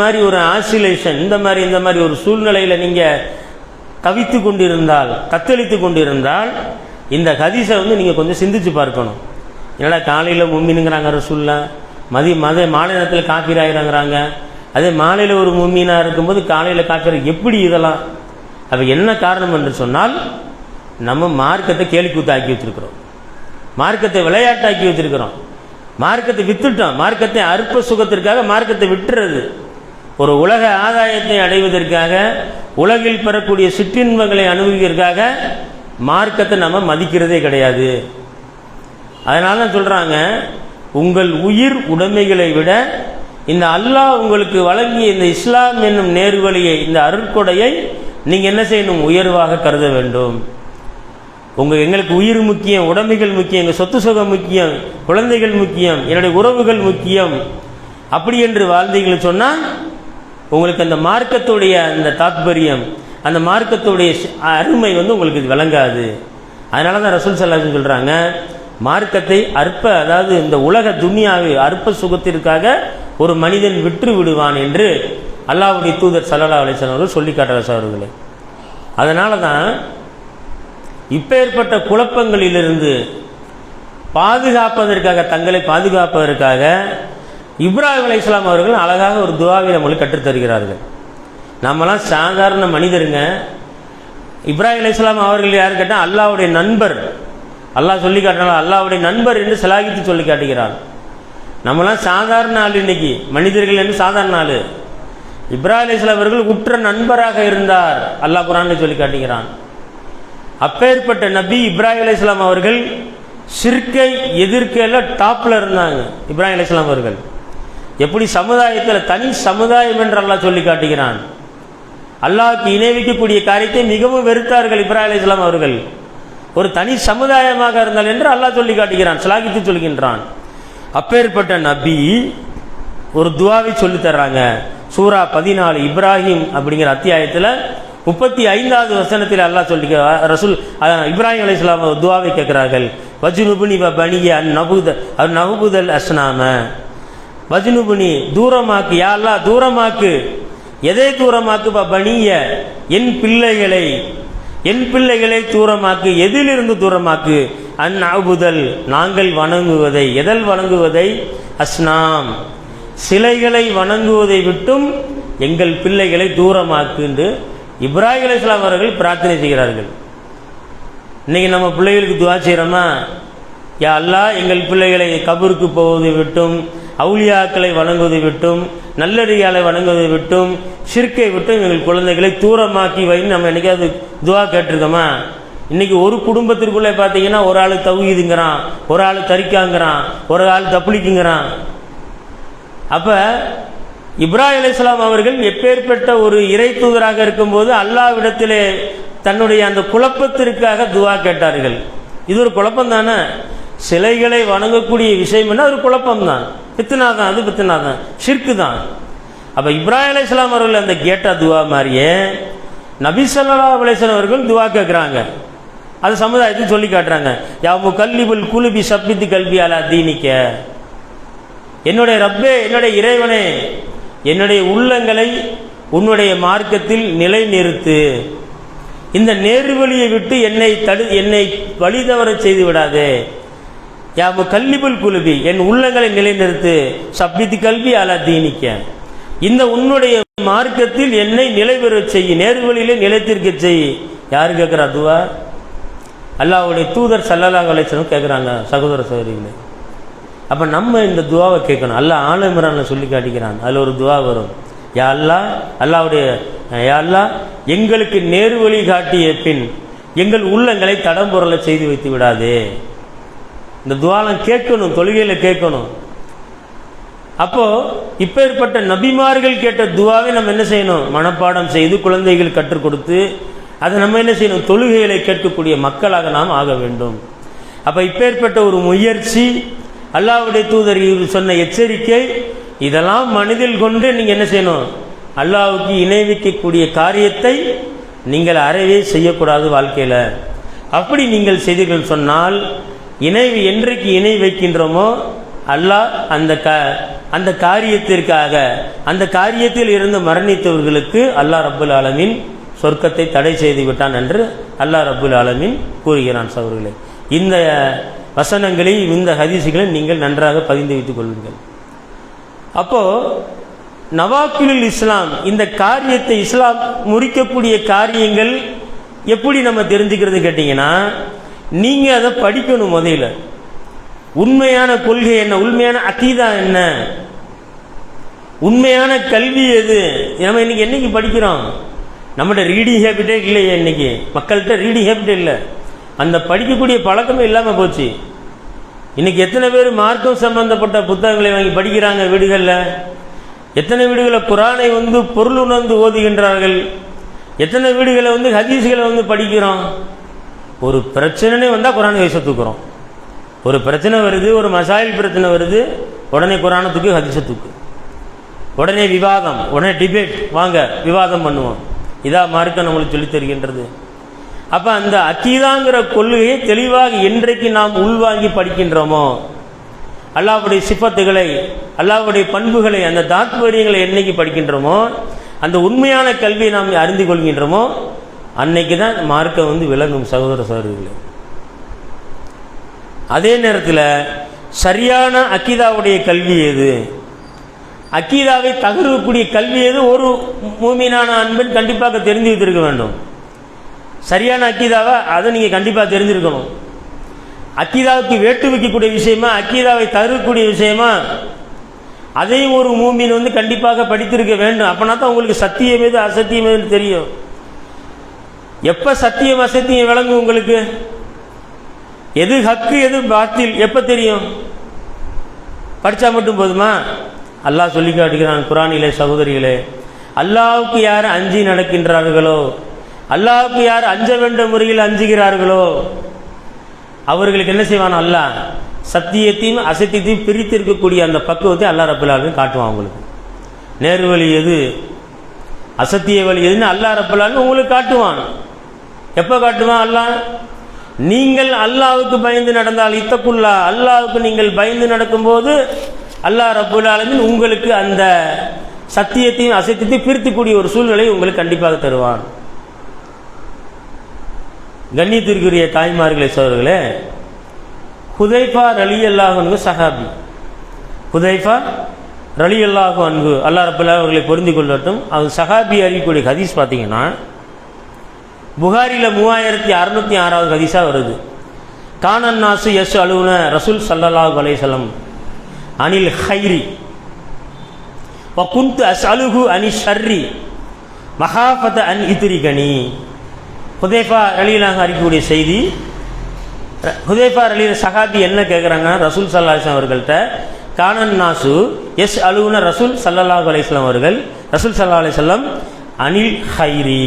மாதிரி ஒரு ஆசிலேஷன், இந்த மாதிரி ஒரு சூழ்நிலையில் நீங்கள் தவித்து கொண்டிருந்தால், தத்தளித்து கொண்டிருந்தால் இந்த ஹதீஸை நீங்கள் கொஞ்சம் சிந்திச்சு பார்க்கணும். என்னடா காலையில் மும்மினுங்கிறாங்க ரசூலுல்லாஹ், மாலை நேரத்தில் காஃபீர் ஆகிறாங்கிறாங்க. அதே மாலையில் ஒரு மும்மினாக இருக்கும்போது காலையில் காஃபீர், எப்படி இதெல்லாம்? அப்போ என்ன காரணம் என்று சொன்னால், நம்ம மார்க்கத்தை கேலிக்கூத்தாக்கி வச்சிருக்கிறோம், மார்க்கத்தை விளையாட்டாக்கி வச்சிருக்கிறோம், மார்க்கத்தை வித்துட்டோம். மார்க்கத்தை அற்ப சுகத்திற்காக மார்க்கத்தை விட்டுறது, ஒரு உலக ஆதாயத்தை அடைவதற்காக, உலகில் பெறக்கூடிய சிற்றின்பங்களை அனுபவிக்கிறதுக்காக மார்க்கத்தை நம்ம மதிக்கிறதே கிடையாது. அதனால தான் சொல்கிறாங்க, உங்கள் உயிர் உடைமைகளை விட இந்த அல்லாஹ் உங்களுக்கு வழங்கிய இந்த இஸ்லாம் என்னும் நேர்வழியை, இந்த அருட்கொடையை நீங்கள் என்ன செய்யணும்? உயர்வாக கருத வேண்டும். எங்களுக்கு உயிர் முக்கியம், உடைமைகள் முக்கியம், எங்கள் சொத்து சுகம் முக்கியம், குழந்தைகள் முக்கியம், என்னுடைய உறவுகள் முக்கியம், அப்படி என்று வாழ்ந்தீங்கன்னு சொன்னால் உங்களுக்கு அந்த மார்க்கத்துடைய அந்த தாத்பரியம், அந்த மார்க்கத்துடைய அருமை உங்களுக்கு இது விளங்காது. அதனால தான் ரசூல் ஸல்லல்லாஹு அலைஹி வஸல்லம் சொல்கிறாங்க, மார்க்கத்தை அதாவது இந்த உலக துன்யாவை அற்ப சுகத்திற்காக ஒரு மனிதன் விற்று விடுவான் என்று அல்லாஹ்வுடைய தூதர் ஸல்லல்லாஹு அலைஹி வஸல்லம் அவர்கள் சொல்லி காட்டுறார் அவர்களே. அதனால தான் இப்பேற்பட்ட குழப்பங்களிலிருந்து பாதுகாப்பதற்காக, தங்களை பாதுகாப்பதற்காக இப்ராஹிம் அலைஹிஸ்ஸலாம் அவர்கள் அழகாக ஒரு துஆவை நம்மளுக்கு கற்றுத்தருகிறார்கள். நம்மளாம் சாதாரண மனிதருங்க. இப்ராஹிம் அலைஹிஸ்ஸலாம் அவர்கள் யார் கேட்டால் அல்லாஹ்வுடைய நண்பர். அல்லாஹ் சொல்லி காட்டினாலும் அல்லாஹ்வுடைய நண்பர் என்று சிலாகித்து சொல்லி காட்டுகிறார். நம்மளாம் சாதாரண ஆள், இன்னைக்கு மனிதர்கள் என்று சாதாரண ஆள். இப்ராஹிம் அலைஹிஸ்ஸலாம் அவர்கள் உற்ற நண்பராக இருந்தார், அல்லாஹ் குர்ஆனில் சொல்லி காட்டுகிறான். அப்பேற்பட்ட நபி இப்ராஹிம் அலைஹிஸ்ஸலாம் அவர்கள் ஷிர்கை எதிர்க்கையில் டாப்பில் இருந்தாங்க. இப்ராஹிம் அலைஹிஸ்ஸலாம் அவர்கள் எப்படி சமுதாயத்தில் தனி சமுதாயம் என்று அல்லாஹ் சொல்லி காட்டுகிறான். அல்லாஹ்க்கு இணை வைக்கக்கூடிய காரியத்தை மிகவும் வெறுத்தார்கள் இப்ராஹிம் அலைஹிஸ்ஸலாம் அவர்கள். ஒரு தனி சமுதாயமாக இருந்தால் என்று அல்லாஹ் சொல்லி காட்டுகிறான், சிலாகித்து சொல்கின்றான். அப்பேற்பட்ட நபி ஒரு துஆவை சொல்லி தர்றாங்க. சூரா 14 இப்ராஹிம் அப்படிங்கிற அத்தியாயத்தில் 35வது வசனத்தில் அல்லாஹ் சொல்லி ரசூல் இப்ராஹிம் அலைஹிஸ்ஸலாம் துஆவை கேட்கிறார்கள். வஜ்னுபுனி வ பனிய நஹ்புதல் அஸ்னாம, வஜ்னுபுனி தூரமாக்கு, யா அல்லாஹ் தூரமாக்கு. எதை தூரமாக்கு? வ பனிய என் பிள்ளைகளை தூரமாக்கு. எதிலிருந்து தூரமாக்கு? அந்நஅபுதல் நாங்கள் வணங்குவதை. எதல் வணங்குவதை? அஸ்னாம் சிலைகளை வணங்குவதை விட்டும் எங்கள் பிள்ளைகளை தூரமாக்கு என்று இப்ராஹிம் அலைஹிஸ்ஸலாம் அவர்கள் பிரார்த்தனை செய்கிறார்கள். இன்னைக்கு நம்ம பிள்ளைகளுக்கு துஆ செய்கிறோமா? யா அல்லாஹ் எங்கள் பிள்ளைகளை கபருக்கு போவதை விட்டும், அவுலியாக்களை வணங்குவதை விட்டும், நல்லடியாரை வணங்குவதை விட்டும், ஷிர்கை விட்டும் எங்கள் குழந்தைகளை தூரமாக்கி வைன்னு நம்ம என்னைக்காவது துஆ கேட்டிருக்கோமா? இன்னைக்கு ஒரு குடும்பத்திற்குள்ளே பார்த்தீங்கன்னா ஒரு ஆள் தௌஹீதுங்கிறான், ஒரு ஆள் தரிக்காங்கிறான், ஒரு ஆள் தப்லீக்குங்கிறான். அப்போ இப்ராஹிம் அலைஹிஸ்ஸலாம் அவர்கள் எப்பேற்பட்ட ஒரு இறை தூதராக இருக்கும்போது அல்லாஹ்விடத்திலே தன்னுடைய அந்த குழப்பத்திற்காக துஆ கேட்டார்கள். இது ஒரு குழப்பம் தானே? சிலைகளை வணங்கக்கூடிய விஷயம் என்ன? ஒரு குழப்பம்தான், பித்னா தான், அது பித்னா தான், ஷிர்க்கு தான். அப்போ இப்ராஹிம் அலைஹிஸ்ஸலாம் அவர்கள் அந்த கேட்ட துஆ மாதிரியே நபி ஸல்லல்லாஹு அலைஹி வஸல்லம் அவர்கள் துஆ கேட்குறாங்க. அது சமுதாயத்துக்கு சொல்லி காட்டுறாங்க. யா முகல்லிபுல் குலுபி ஸப்பித் கல்பி அலா தீனிக்க, என்னுடைய ரப்பே, என்னுடைய இறைவனே, என்னுடைய உள்ளங்களை உன்னுடைய மார்க்கத்தில் நிலை நிறுத்து. இந்த நேர்வழியை விட்டு என்னை வழி தவற செய்து விடாதே. யா முகல்லிபுல் குலுபி, என் உள்ளங்களை நிலைநிறுத்து. ஸப்பித் கல்பி அலா தீனிக்க, இந்த உன்னுடைய மார்க்கத்தில் என்னை நிலைபெற செய், நேர்வழியிலே நிலைத்திருக்க செய். யாரு கேட்குறா துஆ? அல்லாஹ்வுடைய தூதர் ஸல்லல்லாஹு அலைஹி வஸல்லம் கேட்குறாங்க. சகோதர சகோதரிகளே, அப்போ நம்ம இந்த துஆவை கேட்கணும். அல்லாஹ் ஆல இம்ரானில் சொல்லி காட்டிக்கிறான். அதில் ஒரு துஆ வரும். யா அல்லாஹ், அல்லாஹ்வுடைய யா அல்லாஹ் எங்களுக்கு நேர்வழி காட்டிய பின் எங்கள் உள்ளங்களை தடம்புரலை செய்து வைத்து விடாதே. இந்த துவாலாம் கேட்கணும், தொழுகையில் கேட்கணும். அப்போ இப்பேற்பட்ட நபிமார்கள் கேட்ட துவாவை நம்ம என்ன செய்யணும்? மனப்பாடம் செய்து குழந்தைகள் கற்றுக் கொடுத்து அதை நம்ம என்ன செய்யணும்? தொழுகைகளை கேட்கக்கூடிய மக்களாக நாம் ஆக வேண்டும். அப்போ இப்பேற்பட்ட ஒரு முயற்சி, அல்லாஹ்வுடைய தூதர் சொன்ன எச்சரிக்கை, இதெல்லாம் மனதில் கொண்டு நீங்கள் என்ன செய்யணும்? அல்லாஹ்வுக்கு இணை வைக்கக்கூடிய காரியத்தை நீங்கள் அறவே செய்யக்கூடாது வாழ்க்கையில். அப்படி நீங்கள் செய்தீர்கள் சொன்னால், என்றைக்கு இணை வைக்கின்றோமோ அல்லாஹ் அந்த காரியத்திற்காக, அந்த காரியத்தில் இருந்து மரணித்தவர்களுக்கு அல்லாஹ் ரப்புல் ஆலமீன் சொர்க்கத்தை தடை செய்து விட்டான் என்று அல்லாஹ் ரப்புல் ஆலமீன் கூறுகிறான். சகோதரர்களே, இந்த வசனங்களை, இந்த ஹதீசுகளை நீங்கள் நன்றாக பதிந்து வைத்துக் கொள்ளுங்கள். அப்போ நவாக்கிலுல் இஸ்லாம், இந்த காரியத்தை, இஸ்லாம் முறிக்கக்கூடிய காரியங்கள் எப்படி நம்ம தெரிஞ்சுக்கிறது கேட்டீங்கன்னா, நீங்க அதை படிக்கணும். முதல்ல உண்மையான கொள்கை என்ன, உண்மையான அகீதா என்ன, உண்மையான கல்வி எது. நம்ம இன்னைக்கு என்னைக்கு படிக்கிறோம்? நம்மகிட்ட ரீடிங் ஹேபிட்டே இல்லையே. இன்னைக்கு மக்கள்கிட்ட ரீடிங் ஹேபிட்டே இல்லை, அந்த படிக்கக்கூடிய பழக்கமே இல்லாமல் போச்சு. இன்னைக்கு எத்தனை பேர் மார்க்கம் சம்பந்தப்பட்ட புத்தகங்களை வாங்கி படிக்கிறாங்க வீடுகளில்? எத்தனை வீடுகளில் குரானை பொருள் உணர்ந்து ஓதுகின்றார்கள்? எத்தனை வீடுகளை ஹதீஸ்களை படிக்கிறோம்? ஒரு பிரச்சனை வந்தால் குரானை வயசை தூக்குறோம். ஒரு பிரச்சனை வருது, ஒரு மசாயில் பிரச்சனை வருது, உடனே குரானை தூக்கி ஹதீஸை தூக்கு, உடனே விவாதம், உடனே டிபேட், வாங்க விவாதம் பண்ணுவோம். இதா மார்க்கம் நம்மளுக்கு சொல்லித் தருகின்றது. அப்போ அந்த அக்கீதாங்கிற கொள்கையை தெளிவாக என்றைக்கு நாம் உள்வாங்கி படிக்கின்றோமோ, அல்லாஹ்வுடைய சிஃபத்துகளை, அல்லாஹ்வுடைய பண்புகளை, அந்த தாத்பரியங்களை என்னைக்கு படிக்கின்றோமோ, அந்த உண்மையான கல்வியை நாம் அறிந்து கொள்கின்றோமோ, அன்னைக்கு தான் மார்க்கம் விளங்கும். சகோதர சகோதரிகளே, அதே நேரத்தில் சரியான அக்கீதாவுடைய கல்வி எது, அக்கீதாவை தகர்க்கக்கூடிய கல்வி எது, ஒரு மூமினான அன்பன் கண்டிப்பாக தெரிந்து வைத்திருக்க வேண்டும். சரியான அக்கீதாவை அதை நீங்கள் கண்டிப்பாக தெரிஞ்சிருக்கணும். அக்கீதாவுக்கு வேட்டு வைக்கக்கூடிய விஷயமா, அக்கீதாவை தகர்க்கக்கூடிய விஷயமா, அதையும் ஒரு மூமின் கண்டிப்பாக படித்திருக்க வேண்டும். அப்பனா தான் உங்களுக்கு சத்தியம் எது அசத்தியம் எதுன்னு தெரியும். எப்போ சத்தியம் அசத்தியம் விளங்கும் உங்களுக்கு? எது ஹக்கு எது பாத்தில் எப்போ தெரியும்? படித்தா மட்டும் போதுமா? அல்லாஹ் சொல்லி காட்டுகிறான் குரானிலே. சகோதரிகளே, அல்லாஹ்வுக்கு யார் அஞ்சி நடக்கின்றார்களோ, அல்லாஹ்வுக்கு யார் அஞ்ச வேண்ட முறையில் அஞ்சுகிறார்களோ, அவர்களுக்கு என்ன செய்வான்? அல்லாஹ் சத்தியத்தையும் அசத்தியத்தையும் பிரித்திருக்கக்கூடிய அந்த பக்குவத்தை அல்லாஹ் ரப்புல் ஆலமீன் காட்டுவான். உங்களுக்கு நேர்வழி எது, அசத்திய வழி எதுன்னு அல்லாஹ் ரப்புல் ஆலமீன் உங்களுக்கு காட்டுவான். எப்போ காட்டுவான்? அல்லாஹ் நீங்கள் அல்லாஹ்வுக்கு பயந்து நடந்தால், இத்தக்குல்லா, அல்லாஹ்வுக்கு நீங்கள் பயந்து நடக்கும்போது அல்லாஹ் ரப்புல் ஆலமீன் உங்களுக்கு அந்த சத்தியத்தையும் அசத்தியத்தையும் பிரித்துக்கூடிய ஒரு சூழ்நிலை உங்களுக்கு கண்டிப்பாக தருவான். கண்ணியத்திற்குரிய தாய்மார்களே, சோதர்களே, ஹுதைஃபா ரலியல்லாஹு அன்ஹு சஹாபி. ஹுதைஃபா ரலியல்லாஹு அன்ஹு, அல்லாஹ் ரப்புல் ஆலமீன் அவர்களை பொருந்தி கொள்ளட்டும். அது சஹாபி அறிவிக்கூடிய ஹதீஸ் பார்த்தீங்கன்னா புகாரியில் 3606வது ஹதீஸாக வருது. கானன் நாசு எஸ் அலுவன ரசூல் ஸல்லல்லாஹு அலைஹி வஸல்லம் அனில் ஹைரி வ குன்து அஸ்அலுஹு அனி ஷர்ரி மஹாஃபத அன் இத்ரிகனி. ஹுதைஃபா ரலியல்லாஹு அறிக்கக்கூடிய செய்தி. ஹுதைஃபா ரலியல்லாஹு சஹாபி என்ன கேட்குறாங்க ரசூல் ஸல்லல்லாஹு அலைஹி வஸல்லம் அவர்கள்ட்ட? கானன் நாசு எஸ் அலுவன ரசூல் ஸல்லல்லாஹு அலைஹி வஸல்லம் அவர்கள், ரசூல் ஸல்லல்லாஹு அலைஹி வஸல்லம் அனில் ஹைரி,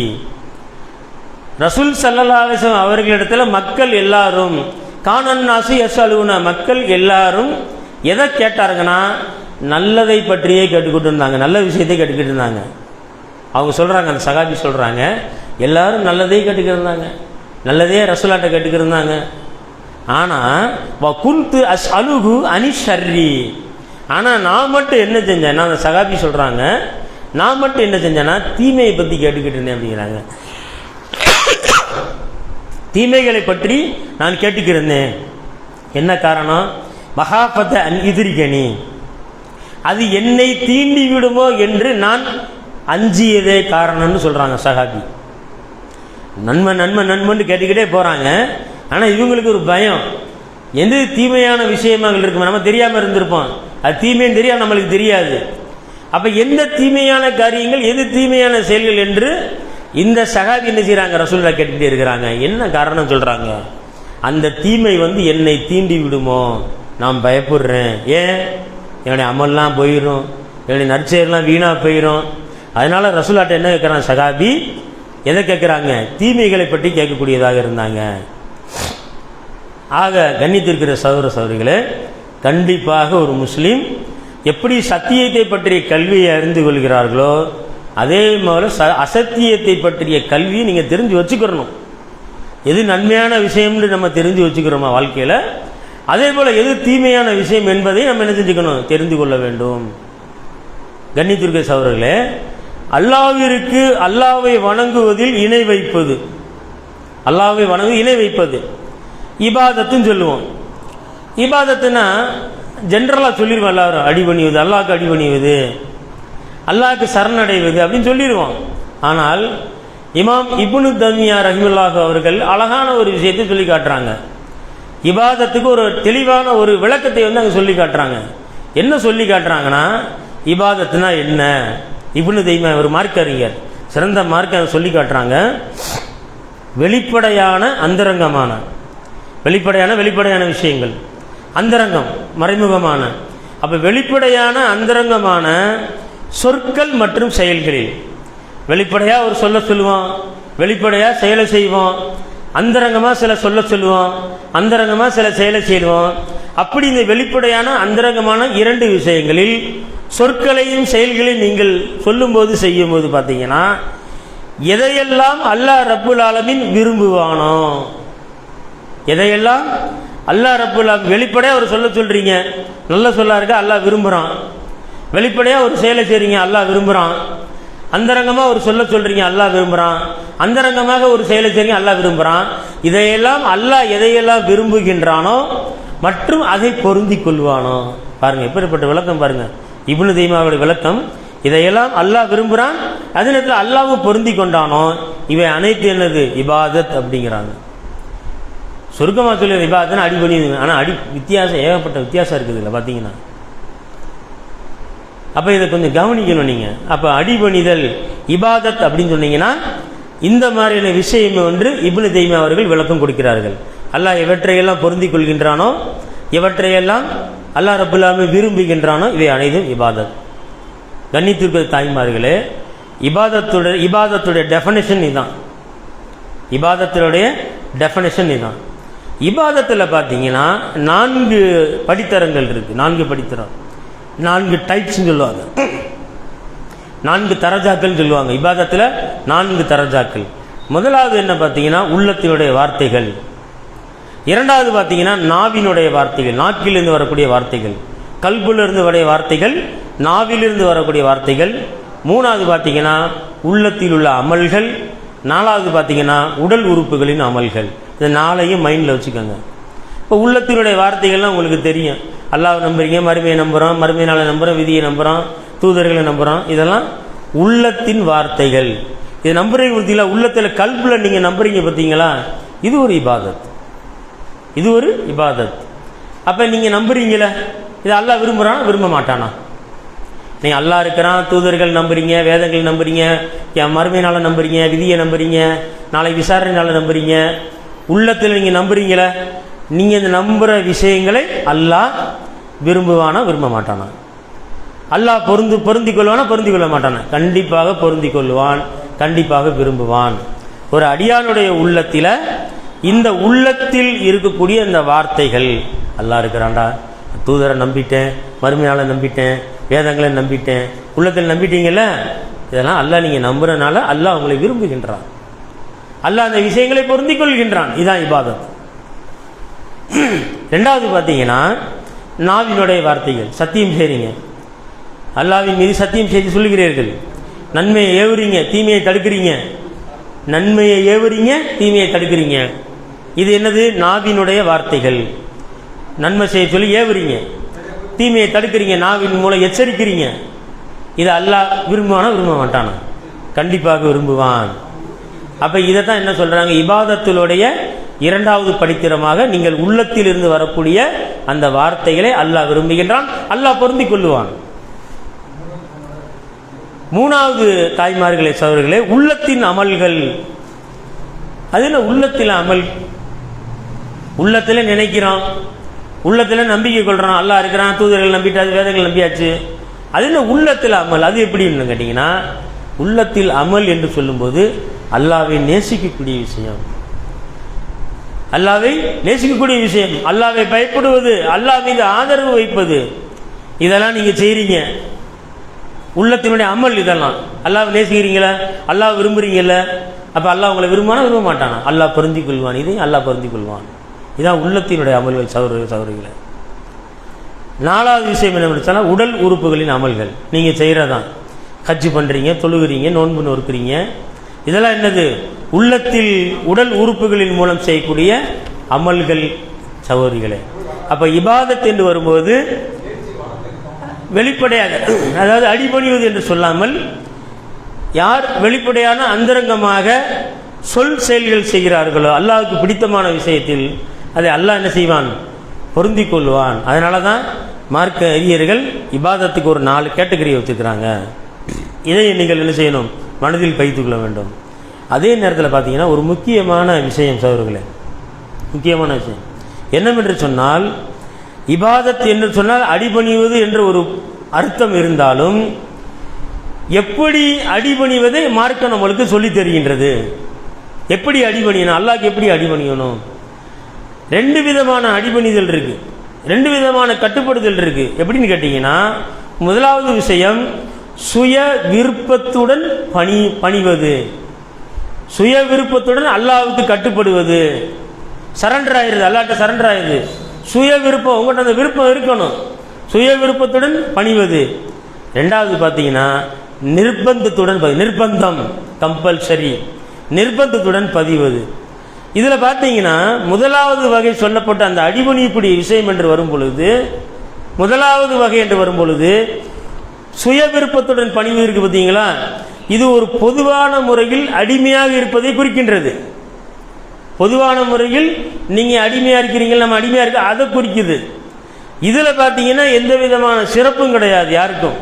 ரசூல் ஸல்லல்லாஹு அலைஹி வஸல்லம் அவர்களிடத்தில் மக்கள் எல்லாரும், கானன் நாசு எஸ் அலுவன, மக்கள் எல்லாரும் எதை கேட்டாருங்கன்னா நல்லதை பற்றியே கேட்டுக்கிட்டு இருந்தாங்க, நல்ல விஷயத்தை கேட்டுக்கிட்டு இருந்தாங்க. அவங்க சொல்கிறாங்க, அந்த சகாபி சொல்கிறாங்க, எல்லாரும் நல்லதே கேட்டுக்கிட்டு இருந்தாங்க, நல்லதே ரசூலாட்ட கேட்டுக்கிட்டு இருந்தாங்க. ஆனால் குன்து அஸ்அலுஹு அனி ஷர்ரி, ஆனால் நான் மட்டும் என்ன செஞ்சேன்னா, அந்த சகாபி சொல்கிறாங்க, நான் மட்டும் என்ன செஞ்சேன்னா தீமையை பற்றி கேட்டுக்கிட்டு இருந்தேன் அப்படிங்கிறாங்க. தீமைகளை பற்றி நான் கேட்டுக்கிருந்தேன். என்ன காரணம்? மஹாஃபத அன் இத்ரிகனி, அது என்னை தீண்டி விடுமோ என்று நான் அஞ்சியதே காரணம்னு சொல்கிறாங்க சஹாபி. நன்மை நன்மை நன்மைன்னு கேட்டுக்கிட்டே போகிறாங்க. ஆனால் இவங்களுக்கு ஒரு பயம், எந்த தீமையான விஷயமாக இருக்குமா, நம்ம தெரியாமல் இருந்திருப்போம், அது தீமைன்னு தெரியாது, நம்மளுக்கு தெரியாது. அப்போ எந்த தீமையான காரியங்கள், எது தீமையான செயல்கள் என்று இந்த சஹாபி என்ன செய்கிறாங்க, ரசூலுல்லாஹ் கேட்டுக்கிட்டே இருக்கிறாங்க. என்ன காரணம் சொல்கிறாங்க? அந்த தீமை வந்து என்னை தீண்டி விடுமோ, நான் பயப்படுறேன். ஏன்? என்னுடைய அமல்லாம் போயிடும், என்னுடைய நற்செயலாம் வீணாக போயிடும். அதனால ரசூலாட்ட என்ன கேட்குறாங்க சகாபி? எதை கேட்குறாங்க? தீமைகளை பற்றி கேட்கக்கூடியதாக இருந்தாங்க. ஆக கண்ணியத்திற்கிற சகோதர சகோதரிகளே, கண்டிப்பாக ஒரு முஸ்லீம் எப்படி சத்தியத்தை பற்றிய கல்வியை அறிந்து கொள்கிறார்களோ அதே போல அசத்தியத்தை பற்றிய கல்வியை நீங்கள் தெரிஞ்சு வச்சுக்கிறணும். எது நன்மையான விஷயம்னு நம்ம தெரிஞ்சு வச்சுக்கிறோமா வாழ்க்கையில், அதே போல் எது தீமையான விஷயம் என்பதை நம்ம என்ன செஞ்சுக்கணும்? தெரிந்து கொள்ள வேண்டும். கண்ணியத்திற்கிற சகோதரர்களே, அல்லாஹ்விற்கு அல்லாஹ்வை வணங்குவதில் இணை வைப்பது, அல்லாஹ்வை வணங்கு இணை வைப்பது இபாதத்துன்னு சொல்லுவோம். இபாதத்துனா ஜென்ரலாக சொல்லிடுவோம், எல்லாரும் அடிபணிவது, அல்லாஹ்க்கு அடிபணிவது, அல்லாஹ்க்கு சரணடைவது அப்படின்னு சொல்லிடுவோம். ஆனால் இமாம் இப்னு தய்மியா ரஹிமத்துல்லாஹி அவர்கள் அழகான ஒரு விஷயத்தை சொல்லி காட்டுறாங்க. இபாதத்துக்கு ஒரு தெளிவான ஒரு விளக்கத்தை வந்து அங்கே சொல்லி காட்டுறாங்க. என்ன சொல்லி காட்டுறாங்கன்னா, இபாதத்துனா என்ன? இப்னு தய்மியா ஒரு மார்க்க அறிஞர், சிறந்த மார்க்க சொல்லி காட்டுறாங்க. வெளிப்படையான அந்தரங்கமான, வெளிப்படையான விஷயங்கள், அந்தரங்கம் மறைமுகமான. அப்ப வெளிப்படையான அந்தரங்கமான சொற்கள் மற்றும் செயல்களில் வெளிப்படையா ஒரு சொல்ல சொல்லுவோம், வெளிப்படையா செயலை செய்வோம், அந்தரங்கமா சில சொல்ல சொல்லுவோம், அந்தரங்கமா சில செயலை செய்வோம். அப்படி இந்த வெளிப்படையான அந்தரங்கமான இரண்டு விஷயங்களில் சொற்களையும் செயல்களையும் நீங்கள் சொல்லும்போது செய்யும் போது பார்த்தீங்கன்னா, எதையெல்லாம் அல்லாஹ் ரப்புல் ஆலமீன் விரும்புவானோ, எதையெல்லாம் அல்லாஹ் ரப்புல் ஆலமீன் வெளிப்படையா ஒரு சொல்ல சொல்றீங்க, நல்ல சொல்லா இருக்க அல்லாஹ் விரும்புறான். வெளிப்படையா ஒரு செயலை செய்றீங்க, அல்லாஹ் விரும்புறான். அந்தரங்கமா ஒரு சொல்ல சொல்றீங்க, அல்லாஹ் விரும்புறான். அந்தரங்கமாக ஒரு செயலை செய்றீங்க, அல்லாஹ் விரும்புறான். இதையெல்லாம் அல்லாஹ் எதையெல்லாம் விரும்புகின்றானோ மற்றும் அதை பொருந்தி கொள்வானோ. பாருங்க எப்படிப்பட்ட விளக்கம் பாருங்க, இப்னு தய்மியாவுடைய விளக்கம். இதையெல்லாம் அல்லாஹ் விரும்புறான், அதே நேரத்தில் அல்லாஹ்வும் பொருந்தி கொண்டானோ, இவை அனைத்து என்னது? இபாதத் அப்படிங்கிறாங்க. சுருக்கமாக சொல்லி இபாதத்னா அடிபணி. ஆனால் வித்தியாசம், ஏகப்பட்ட வித்தியாசம் இருக்குது இல்லை பார்த்தீங்கன்னா. அப்போ இதை கொஞ்சம் கவனிக்கணும் நீங்கள். அப்போ அடிபணிதல் இபாதத் அப்படின்னு சொன்னீங்கன்னா இந்த மாதிரியான விஷயம் ஒன்று இப்னு தய்மியா அவர்கள் விளக்கம் கொடுக்கிறார்கள். அல்லாஹ் எவற்றையெல்லாம் பொருந்தி கொள்கின்றானோ, எவற்றையெல்லாம் அல்லாஹ் ரப்புல் ஆலமீன் விரும்புகின்றானோ இவை அனைத்தும் இபாதத். கண்ணியத்திற்கு தாய்மார்களே, இபாதத்துடைய டெஃபனேஷன் இதுதான். இபாதத்தினுடைய டெஃபனேஷன் இதுதான். இபாதத்தில் பார்த்தீங்கன்னா 4 படித்தரங்கள் இருக்கு. 4 படித்தரம், 4 டைப்ஸ்ன்னு சொல்லுவாங்க, 4 தரஜாக்கள் சொல்லுவாங்க. இபாதத்தில் 4 தரஜாக்கள். முதலாவது என்ன பார்த்தீங்கன்னா உள்ளத்தினுடைய வார்த்தைகள். இரண்டாவது பார்த்தீங்கன்னா நாவினுடைய வார்த்தைகள், நாக்கிலிருந்து வரக்கூடிய வார்த்தைகள். கல்புலிருந்து வரைய வார்த்தைகள், நாவிலிருந்து வரக்கூடிய வார்த்தைகள். மூணாவது பார்த்தீங்கன்னா உள்ளத்தில் உள்ள அமல்கள். நாலாவது பார்த்தீங்கன்னா உடல் உறுப்புகளின் அமல்கள். இந்த 4ஐயும் மைண்டில் வச்சுக்கோங்க. இப்போ உள்ளத்தினுடைய வார்த்தைகள்லாம் உங்களுக்கு தெரியும். அல்லாஹ் நம்புறீங்க, மறுமையை நம்புகிறோம், மறுமை நாளை நம்புகிறோம், விதியை நம்புகிறோம், தூதர்களை நம்புகிறோம். இதெல்லாம் உள்ளத்தின் வார்த்தைகள். இது நம்புறீங்க பார்த்தீங்களா? உள்ளத்தில் கல்பில் நீங்கள் நம்புறீங்க பார்த்தீங்களா? இது ஒரு இபாதத், இது ஒரு இபாதத். அப்போ நீங்கள் நம்புறீங்களே, இது அல்லாஹ் விரும்புகிறானா விரும்ப மாட்டானா? நீங்கள் அல்லாஹ் இருக்கிறான், தூதர்கள் நம்புறீங்க, வேதங்கள் நம்புறீங்க, மறுமை நாளை நம்புறீங்க, விதியை நம்புறீங்க, நாளை விசாரணை நாளை நம்புறீங்க. உள்ளத்தில் நீங்கள் நம்புறீங்களே, நீங்கள் இந்த நம்புகிற விஷயங்களை அல்லாஹ் விரும்புவானா விரும்ப மாட்டானா? அல்லாஹ் பொருந்தி கொள்வானா பொருந்தி கொள்ள மாட்டானா? கண்டிப்பாக பொருந்தி கொள்வான், கண்டிப்பாக விரும்புவான். ஒரு அடியானுடைய உள்ளத்தில், இந்த உள்ளத்தில் இருக்கக்கூடிய இந்த வார்த்தைகள், அல்லாஹ் இருக்கிறான்டா, தூதரை நம்பிட்டேன், மறுமையாளை நம்பிட்டேன், வேதங்களை நம்பிட்டேன், உள்ளத்தில் நம்பிட்டீங்கல்ல, இதெல்லாம் அல்லாஹ் நீங்கள் நம்புறதுனால அல்லாஹ் உங்களை விரும்புகின்றான், அல்லாஹ் அந்த விஷயங்களை பொருந்தி கொள்கின்றான். இதுதான் இபாதத். ரெண்டாவது பார்த்தீங்கன்னா நாவினுடைய வார்த்தைகள். சத்தியம் செய்றீங்க, அல்லாஹ்வின் மீது சத்தியம் செய்து சொல்லுகிறீர்கள், நன்மையை ஏவுறீங்க, தீமையை தடுக்கிறீங்க, நன்மையை ஏவுறீங்க, தீமையை தடுக்கிறீங்க. இது என்னது? நாவினுடைய வார்த்தைகள். நன்மை செய்ய சொல்லி ஏவுறீங்க, தீமையை தடுக்கிறீங்க, நாவின் மூலம் எச்சரிக்கிறீங்க. இது அல்லாஹ் விரும்புவானா விரும்ப மாட்டானா? கண்டிப்பாக விரும்புவான். அப்போ இதைத்தான் என்ன சொல்றாங்க? இபாதத்தினுடைய இரண்டாவது படித்திரமாக நீங்கள் உள்ளத்தில் இருந்து வரக்கூடிய அந்த வார்த்தைகளை அல்லாஹ் விரும்புகின்றான், அல்லாஹ் பொருந்தி கொள்ளுவான். மூணாவது தாய்மார்களே சகோதரர்களே, உள்ளத்தின் அமல்கள். அது என்ன உள்ளத்தில் அமல்? உள்ளத்தில் நினைக்கிறோம், உள்ளத்தில் நம்பிக்கை கொள்கிறோம், அல்லாஹ் இருக்கிறான், தூதர்கள் நம்பிட்டாச்சு, வேதங்கள் நம்பியாச்சு. அது என்ன உள்ளத்தில் அமல்? அது எப்படின்னு கேட்டிங்கன்னா, உள்ளத்தில் அமல் என்று சொல்லும்போது அல்லாஹ்வை நேசிக்கக்கூடிய விஷயம், அல்லாஹ்வை நேசிக்கக்கூடிய விஷயம், அல்லாஹ்வை பயப்படுவது, அல்லாஹ் மீது ஆதரவு வைப்பது, இதெல்லாம் நீங்கள் செய்கிறீங்க. உள்ளத்தினுடைய அமல் இதெல்லாம். அல்லாஹ் நேசிக்கிறீங்களா, அல்லாஹ் விரும்புகிறீங்கள, அப்போ அல்லாஹ் உங்களை விரும்பானா விரும்ப மாட்டானா? அல்லாஹ் பொருந்திக் கொள்வான், இதையும் அல்லாஹ் பொருந்திக் கொள்வான். இதுதான் உள்ளத்தினுடைய அமல்கள் சகோதரர்களே. நாலாவது விஷயம் என்ன சொன்னால், உடல் உறுப்புகளின் அமல்கள். நீங்கள் செய்கிறதான், ஹஜ்ஜு பண்ணுறீங்க, தொழுகிறீங்க, நோன்பு நோக்கிறீங்க, இதெல்லாம் என்னது? உள்ளத்தில் உடல் உறுப்புகளின் மூலம் செய்யக்கூடிய அமல்கள் சகோதரிகளே. அப்போ இபாதத் என்று வரும்போது வெளிப்படையாக, அதாவது அடிபணிவது என்று சொல்லாமல், யார் வெளிப்படையான அந்தரங்கமாக சொல் செயல்கள் செய்கிறார்களோ அல்லாஹ்வுக்கு பிடித்தமான விஷயத்தில் அதை அல்லாஹ் என்ன செய்வான்? பொருந்திக் கொள்வான். அதனால தான் மார்க்க அறிஞர்கள் இபாதத்துக்கு ஒரு 4 கேட்டகரி வச்சுக்கிறாங்க. இதை நீங்கள் என்ன செய்யணும்? மனதில் வைத்துக் கொள்ள வேண்டும். அதே நேரத்தில் பார்த்தீங்கன்னா ஒரு முக்கியமான விஷயம் சகோதரர்களே, முக்கியமான விஷயம் என்னவென்று சொன்னால், இபாதத் என்று சொன்னால் அடிபணிவது என்ற ஒரு அர்த்தம் இருந்தாலும், எப்படி அடிபணிவதை மார்க்கம் நம்மளுக்கு சொல்லித் தருகின்றது. எப்படி அடிபணியணும், அல்லாஹ்க்கு எப்படி அடிபணியணும்? 2 விதமான அடிபணிதல் இருக்கு, 2 விதமான கட்டுப்படுதல் இருக்கு. எப்படின்னு கேட்டீங்கன்னா, முதலாவது விஷயம் சுய விருப்பத்துடன் பணிவது, சுய விருப்பத்துடன் அல்லாஹ்வுக்கு கட்டுப்படுவது, சரண்டர் ஆயிருது, அல்லாஹ்ட்ட சரண்டர் ஆயிருது. சுய விருப்பம், உங்கள்கிட்ட அந்த விருப்பம் இருக்கணும், சுய விருப்பத்துடன் பணிவது. 2வது பார்த்தீங்கன்னா நிர்பந்தத்துடன், நிர்பந்தம் கம்பல்சரி, நிர்பந்தத்துடன் பதிவது. இதில் பார்த்தீங்கன்னா முதலாவது வகை சொல்லப்பட்ட அந்த அடிபணியக்கூடிய விஷயம் என்று வரும் பொழுது, முதலாவது வகை என்று வரும் பொழுது சுய விருப்பத்துடன் பணிவு இருக்கு பார்த்தீங்களா, இது ஒரு பொதுவான முறையில் அடிமையாக இருப்பதை குறிக்கின்றது. பொதுவான முறையில் நீங்கள் அடிமையாக இருக்கிறீங்க, நம்ம அடிமையாக இருக்க, அதை குறிக்குது. இதில் பார்த்தீங்கன்னா எந்த விதமான சிறப்பும் கிடையாது யாருக்கும்.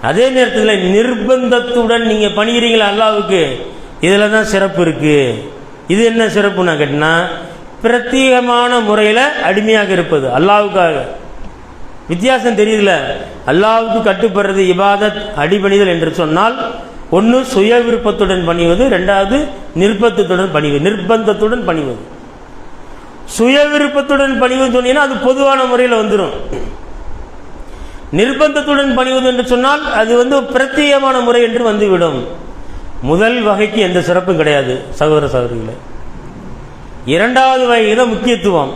அதே நேரத்தில் நிர்பந்தத்துடன் நீங்கள் பணிகிறீங்களா அல்லாஹ்வுக்கு, இதில் தான் சிறப்பு இருக்கு. இது என்ன சிறப்புன்னா கேட்டினா, பிரத்யேகமான முறையில் அடிமையாக இருப்பது அல்லாஹ்வுக்காக. வித்தியாசம் தெரியுதுல, அல்லாஹ்வுக்கு கட்டுப்படுறது இபாதத், அடிபணிதல் என்று சொன்னால், ஒன்று சுய விருப்பத்துடன் பணிவது, 2வது நிர்பந்தத்துடன் பணிவது, நிர்பந்தத்துடன் பணிவது. சுய விருப்பத்துடன் பணிவது சொன்னீங்கன்னா அது பொதுவான முறையில் வந்துடும். நிர்பந்தத்துடன் பணிவது என்று சொன்னால் அது பிரத்யேகமான முறை என்று வந்துவிடும். முதல் வகைக்கு எந்த சிறப்பும் கிடையாது சகோதர சகோதரிகளே. 2வது வகை தான் முக்கியத்துவம்.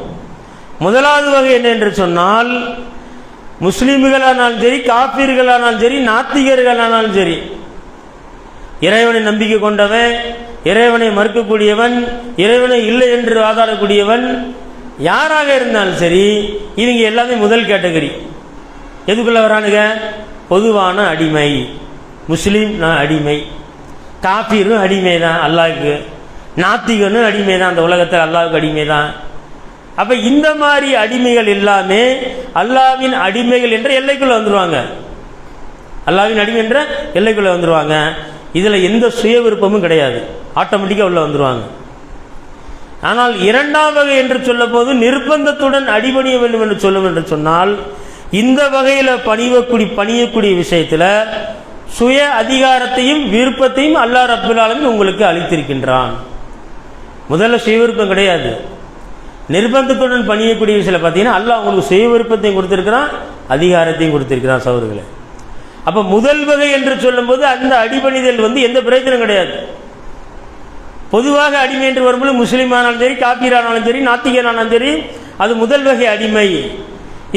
முதலாவது வகை என்ன என்று சொன்னால், முஸ்லிம்களானாலும் சரி, காப்பீர்களானாலும் சரி, நாத்திகர்களானாலும் சரி, இறைவனை நம்பிக்கை கொண்டவன், இறைவனை மறுக்கக்கூடியவன், இறைவனை இல்லை என்று வாதாடக்கூடியவன், யாராக இருந்தாலும் சரி, இவங்க எல்லாமே முதல் கேட்டகரி. எதுக்குள்ள வரானுங்க? பொதுவான அடிமை. முஸ்லீம் நான் அடிமை, காப்பீரும் அடிமை தான் அல்லாஹ்வுக்கு, நாத்திகனும் அடிமை தான், அந்த உலகத்தில் அல்லாஹ்வுக்கு அடிமை தான். அப்ப இந்த மாதிரி அடிமைகள் எல்லாமே அல்லாஹ்வின் அடிமைகள் என்ற எல்லைக்குள்ள வந்துருவாங்க. அல்லாஹ்வின் அடிமை என்ற எல்லைக்குள்ள வந்துருவாங்க. இதுல எந்த சுய விருப்பமும் கிடையாது, ஆட்டோமேட்டிக்கா உள்ள வந்துருவாங்க. ஆனால் 2ஆம் வகை என்று சொல்ல போது நிர்பந்தத்துடன் அடிபணிய வேண்டும் என்று சொல்லும் என்று சொன்னால், இந்த வகையில பணியக்கூடிய விஷயத்துல சுய அதிகாரத்தையும் விருப்பத்தையும் அல்லாஹ் ரப்பல் ஆலமீன் உங்களுக்கு அளித்திருக்கின்றான். முதல்ல சுய விருப்பம் கிடையாது. நிர்பந்தத்துடன் பணியக்கூடிய விஷயத்தில் பார்த்தீங்கன்னா அல்லாஹ் உங்களுக்கு சுய விருப்பத்தையும் கொடுத்திருக்கிறான், அதிகாரத்தையும் கொடுத்திருக்கிறான் சகோதரர்களே. அப்ப முதல் வகை என்று சொல்லும் போது அந்த அடிபணிதல் எந்த பிரயோஜனம் கிடையாது. பொதுவாக அடிமை என்று வரும்போது முஸ்லீம் ஆனாலும் சரி, காப்பீரானாலும் சரி, நாத்திகனானாலும் சரி, அது முதல் வகை அடிமை.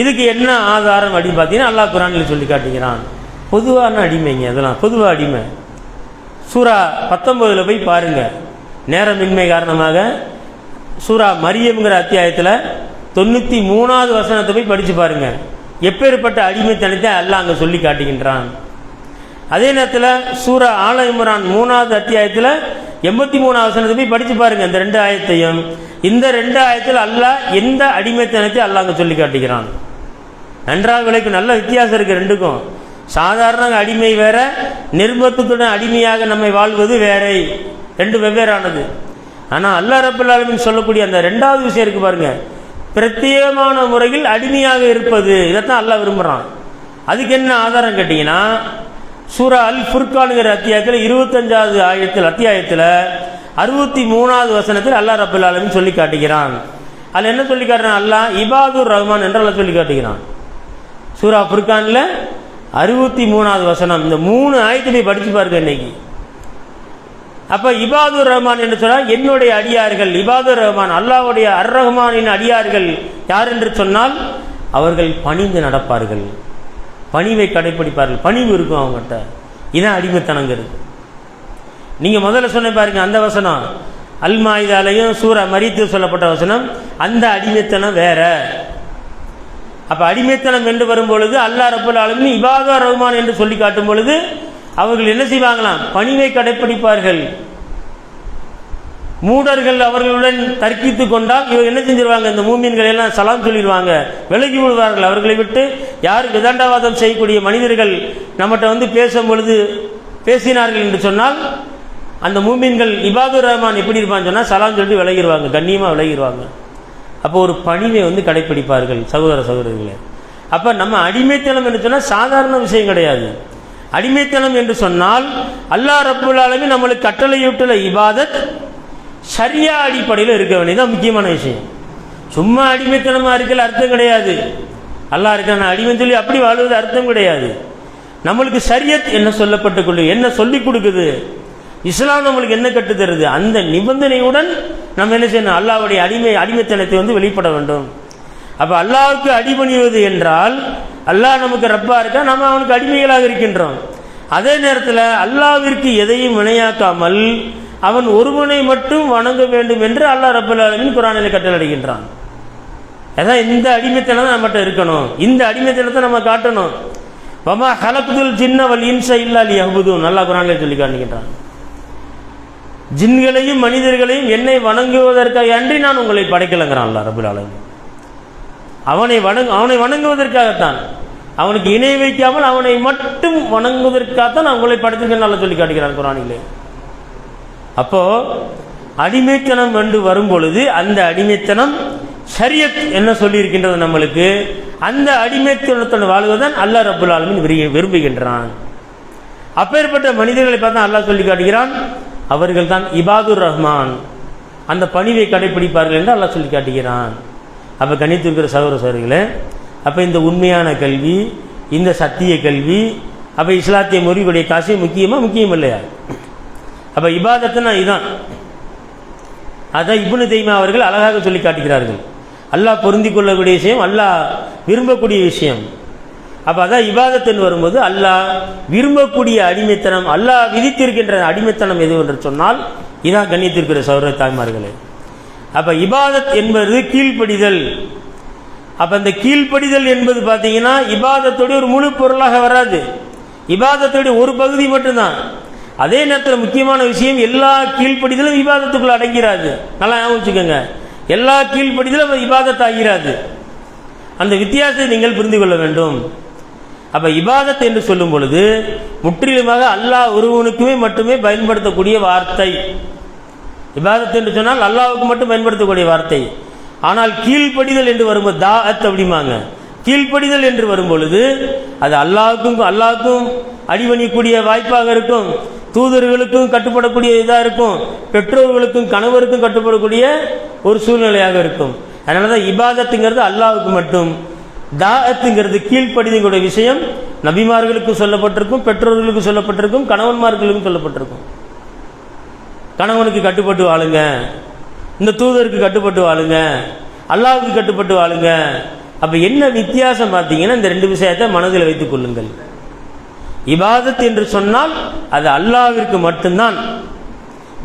இதுக்கு என்ன ஆதாரம் அப்படின்னு பார்த்தீங்கன்னா அல்லாஹ் குர்ஆனில் சொல்லி காட்டுகிறான். பொதுவான அடிமைங்க, அதெல்லாம் பொதுவாக அடிமை. சூரா 19 போய் பாருங்க. நேரமின்மை காரணமாக சூரா மரியம்ங்கிற அத்தியாயத்தில் 93வது வசனத்தை போய் படித்து பாருங்க. எப்பேற்பட்ட அடிமைத்தனத்தை அல்லாஹ் அங்கே சொல்லி காட்டுகின்றான். அதே நேரத்தில் சூரா ஆல இம்ரான் 3வது அத்தியாயத்தில் 83வது வசனத்தை போய் படித்து பாருங்க. இந்த 2 ஆயத்தையும், இந்த 2 ஆயத்தில் அல்லாஹ் எந்த அடிமைத்தனத்தை அல்லாஹ் அங்கே சொல்லி காட்டுகிறான். நன்றாக விளைக்கும், நல்ல வித்தியாசம் இருக்கு ரெண்டுக்கும். சாதாரண அடிமை வேற, நிர்பந்தத்துடன் அடிமையாக நம்மை வாழ்வது வேற, 2 வெவ்வேறானது. ஆனால் அல்லாஹ் ரப்பல் ஆலமீன் சொல்லக்கூடிய அந்த ரெண்டாவது விஷயம் இருக்கு பாருங்க, பிரத்யேகமான முறையில் அடிமையாக இருப்பது, இதைத்தான் அல்லாஹ் விரும்புகிறான். அதுக்கு என்ன ஆதாரம் கேட்டிங்கன்னா, சூரா அல் ஃபுர்கானுங்கிற அத்தியாயத்தில் 25வது அத்தியாயத்தில் 63வது வசனத்தில் அல்லாஹ் ரப்பல் ஆலமீன் சொல்லி காட்டுகிறான். அதில் என்ன சொல்லி காட்டுறான்? அல்லாஹ் இபாதுர் ரஹ்மான் என்று அல்லாஹ் சொல்லி காட்டுகிறான். சூரா ஃபுர்கானில் 63வது வசனம். இந்த 3 ஆயத்தை படித்து பாருங்க இன்னைக்கு. அப்போ இபாதுர் ரஹ்மான் என்று சொன்னால் என்னுடைய அடியார்கள், இபாதுர் ரஹ்மான் அல்லாஹ்வுடைய அர் ரஹ்மானின் அடியார்கள் யார் என்று சொன்னால் அவர்கள் பணிந்து நடப்பார்கள், பணிவை கடைப்பிடிப்பார்கள், பணிவு இருக்கும் அவங்ககிட்ட. இதான் அடிமைத்தனங்கிறது. நீங்கள் முதல்ல சொன்ன பாருங்க அந்த வசனம், அல் மாயிதாலையும் சூரா மரியத்தில் சொல்லப்பட்ட வசனம், அந்த அடிமைத்தனம் வேற. அப்போ அடிமைத்தனம் என்று வரும் பொழுது அல்லாஹ் ரப்பல் ஆலமீன் இபாதுர் ரஹ்மான் என்று சொல்லி காட்டும் பொழுது அவர்கள் என்ன செய்வாங்களாம்? பணிவை கடைப்பிடிப்பார்கள். மூடர்கள் அவர்களுடன் தர்க்கித்து கொண்டால் இவங்க என்ன செஞ்சிருவாங்க? இந்த மூமின்கள் எல்லாம் சலாம் சொல்லிடுவாங்க, விலகி விடுவார்கள் அவர்களை விட்டு. யார் விதண்டாவாதம் செய்யக்கூடிய மனிதர்கள் நம்மகிட்ட வந்து பேசும் பொழுது பேசினார்கள் என்று சொன்னால் அந்த மூமின்கள் இபாதுர் ரஹ்மான் எப்படி இருப்பான்னு சொன்னால் சலாம் சொல்லிட்டு விலகிடுவாங்க, கண்ணியமாக விலகிடுவாங்க. அப்போ ஒரு பணிவை வந்து கடைப்பிடிப்பார்கள் சகோதர சகோதரிகளே. அப்போ நம்ம அடிமைத்தனம் என்று சொன்னால் சாதாரண விஷயம் கிடையாது. அடிமைத்தனம் என்று சொன்னால் அல்லாஹ் ரப்பல் ஆலமீன் நம்மளுக்கு கட்டளையிட்டுள்ள இபாதத் ஷரியா அடிப்படையில் இருக்க வேண்டியது முக்கியமான விஷயம். சும்மா அடிமைத்தனமாக இருக்கல அர்த்தம் கிடையாது. அல்லாஹ் இருக்க அடிமை சொல்லி அப்படி வாழ்வது அர்த்தம் கிடையாது. நம்மளுக்கு ஷரியத் என்ன சொல்லப்பட்டுக்கொள்ளு, என்ன சொல்லிக் கொடுக்குது, இஸ்லாம் நம்மளுக்கு என்ன கட்டு தருது, அந்த நிபந்தனையுடன் நம்ம என்ன செய்யணும்? அல்லாஹ்வுடைய அடிமைத்தனத்தை வந்து வெளிப்பட வேண்டும். அப்போ அல்லாஹ்வுக்கு அடிபணிவது என்றால் அல்லாஹ் நமக்கு ரப்பா இருக்கா, நம்ம அவனுக்கு அடிமைகளாக இருக்கின்றோம். அதே நேரத்தில் அல்லாஹ்விற்கு எதையும் வினையாக்காமல் அவன் ஒருவனை மட்டும் வணங்க வேண்டும் என்று அல்லாஹ் ரப்பல் ஆலமீன் குர்ஆனில் கட்டளையிடுகின்றான். அதான் இந்த அடிமைத்தனம் நம்மகிட்ட இருக்கணும், இந்த அடிமைத்தனத்தை நம்ம காட்டணும். வமா ஹலக்துல் ஜின்ன வல் இன்ஸ இல்லா லியஅ்புதூன் அல்லாஹ் குர்ஆனில் சொல்லி காட்டுகின்றான். ஜின்களையும் மனிதர்களையும் என்னை வணங்குவதற்காக அன்றி நான் உங்களை படைக்கலங்கிறான் அல்லாஹ் ரப்பல் ஆலமீன். அவனை வணங்குவதற்காகத்தான், அவனுக்கு இணை வைக்காமல் அவனை மட்டும் வணங்குவதற்காகத்தான் நான் உங்களை படைத்திருக்கேன் சொல்லி காட்டுகிறான் குர்ஆனிலே. அப்போ அடிமைத்தனம் என்று வரும் பொழுது அந்த அடிமைத்தனம் ஷரியத் என்ன சொல்லி இருக்கின்றது நம்மளுக்கு, அந்த அடிமைத்தனத்துடன் வாழ்வதுதான் அல்லாஹ் ரப்பல் ஆலமீன் விரும்புகின்றான். அப்பேற்பட்ட மனிதர்களை பார்த்தா அல்லாஹ் சொல்லி காட்டுகிறான், அவர்கள் தான் இபாதுர் ரஹ்மான், அந்த பணிவை கடைப்பிடிப்பார்கள் என்று அல்லாஹ் சொல்லி காட்டுகிறான். அப்போ கணித்திருக்கிற சகோதர சகோதரிகளே, அப்போ இந்த உண்மையான கல்வி, இந்த சத்திய கல்வி, அப்போ இஸ்லாத்திய முறிவுடைய காசு முக்கியம் இல்லையா? அப்போ இபாதத்துனா இதுதான். அதான் இப்னு தைமியா அவர்கள் அழகாக சொல்லி காட்டுகிறார்கள். அல்லாஹ் பொருந்தி கொள்ளக்கூடிய விஷயம், அல்லாஹ் விரும்பக்கூடிய விஷயம். அப்போ அதான் இபாதத்துன்னு வரும்போது அல்லாஹ் விரும்பக்கூடிய அடிமைத்தனம், அல்லாஹ் விதித்திருக்கின்ற அடிமைத்தனம் எது என்று சொன்னால் இதான் கண்ணியத்திற்கிற சகோதர தாய்மார்களே. அப்போ இபாதத் என்பது கீழ்ப்படிதல். அப்போ அந்த கீழ்ப்படிதல் என்பது பார்த்தீங்கன்னா இபாதத்துடைய ஒரு முழு பொருளாக வராது, இபாதத்துடைய ஒரு பகுதி மட்டும்தான். அதே நேரத்தில் முக்கியமான விஷயம், எல்லா கீழ்ப்படிதலும் இபாதத்துக்குள்ள அடங்கிறாது. நல்லா ஞாபகம் வச்சுக்கோங்க, எல்லா கீழ்ப்படிதலும் இபாதத் ஆகிறாது. அந்த வித்தியாசத்தை நீங்கள் புரிந்து கொள்ள வேண்டும். அப்போ இபாதத் என்று சொல்லும் பொழுது முற்றிலுமாக அல்லாஹ் ஒருவனுக்குமே மட்டுமே பயன்படுத்தக்கூடிய வார்த்தை. இபாதத் என்று சொன்னால் அல்லாஹ்வுக்கு மட்டும் பயன்படுத்தக்கூடிய வார்த்தை. ஆனால் கீழ்ப்படிதல் என்று வரும்போது தாஅத் அப்படிமாங்க, கீழ்ப்படிதல் என்று வரும் பொழுது அது அல்லாஹ்வுக்கும் அடிபணியக்கூடிய வாய்ப்பாக இருக்கும், தூதர்களுக்கும் கட்டுப்படக்கூடிய இதாக இருக்கும், பெற்றோர்களுக்கும் கணவருக்கும் கட்டுப்படக்கூடிய ஒரு சூழ்நிலையாக இருக்கும். அதனால தான் இபாதத்துங்கிறது அல்லாஹ்வுக்கு மட்டும், தாஅத்துங்கிறது கீழ்ப்படிதலுடைய விஷயம் நபிமார்களுக்கும் சொல்லப்பட்டிருக்கும், பெற்றோர்களுக்கும் சொல்லப்பட்டிருக்கும், கணவன்மார்களுக்கும் சொல்லப்பட்டிருக்கும். கணவனுக்கு கட்டுப்பட்டு வாழுங்க, இந்த தூதருக்கு கட்டுப்பட்டு வாழுங்க, அல்லாஹ்வுக்கு கட்டுப்பட்டு வாழுங்க. அப்போ என்ன வித்தியாசம் பார்த்தீங்கன்னா இந்த ரெண்டு விஷயத்தை மனதில் வைத்துக் கொள்ளுங்கள். இபாதத் என்று சொன்னால் அது அல்லாஹ்விற்கு மட்டும்தான்.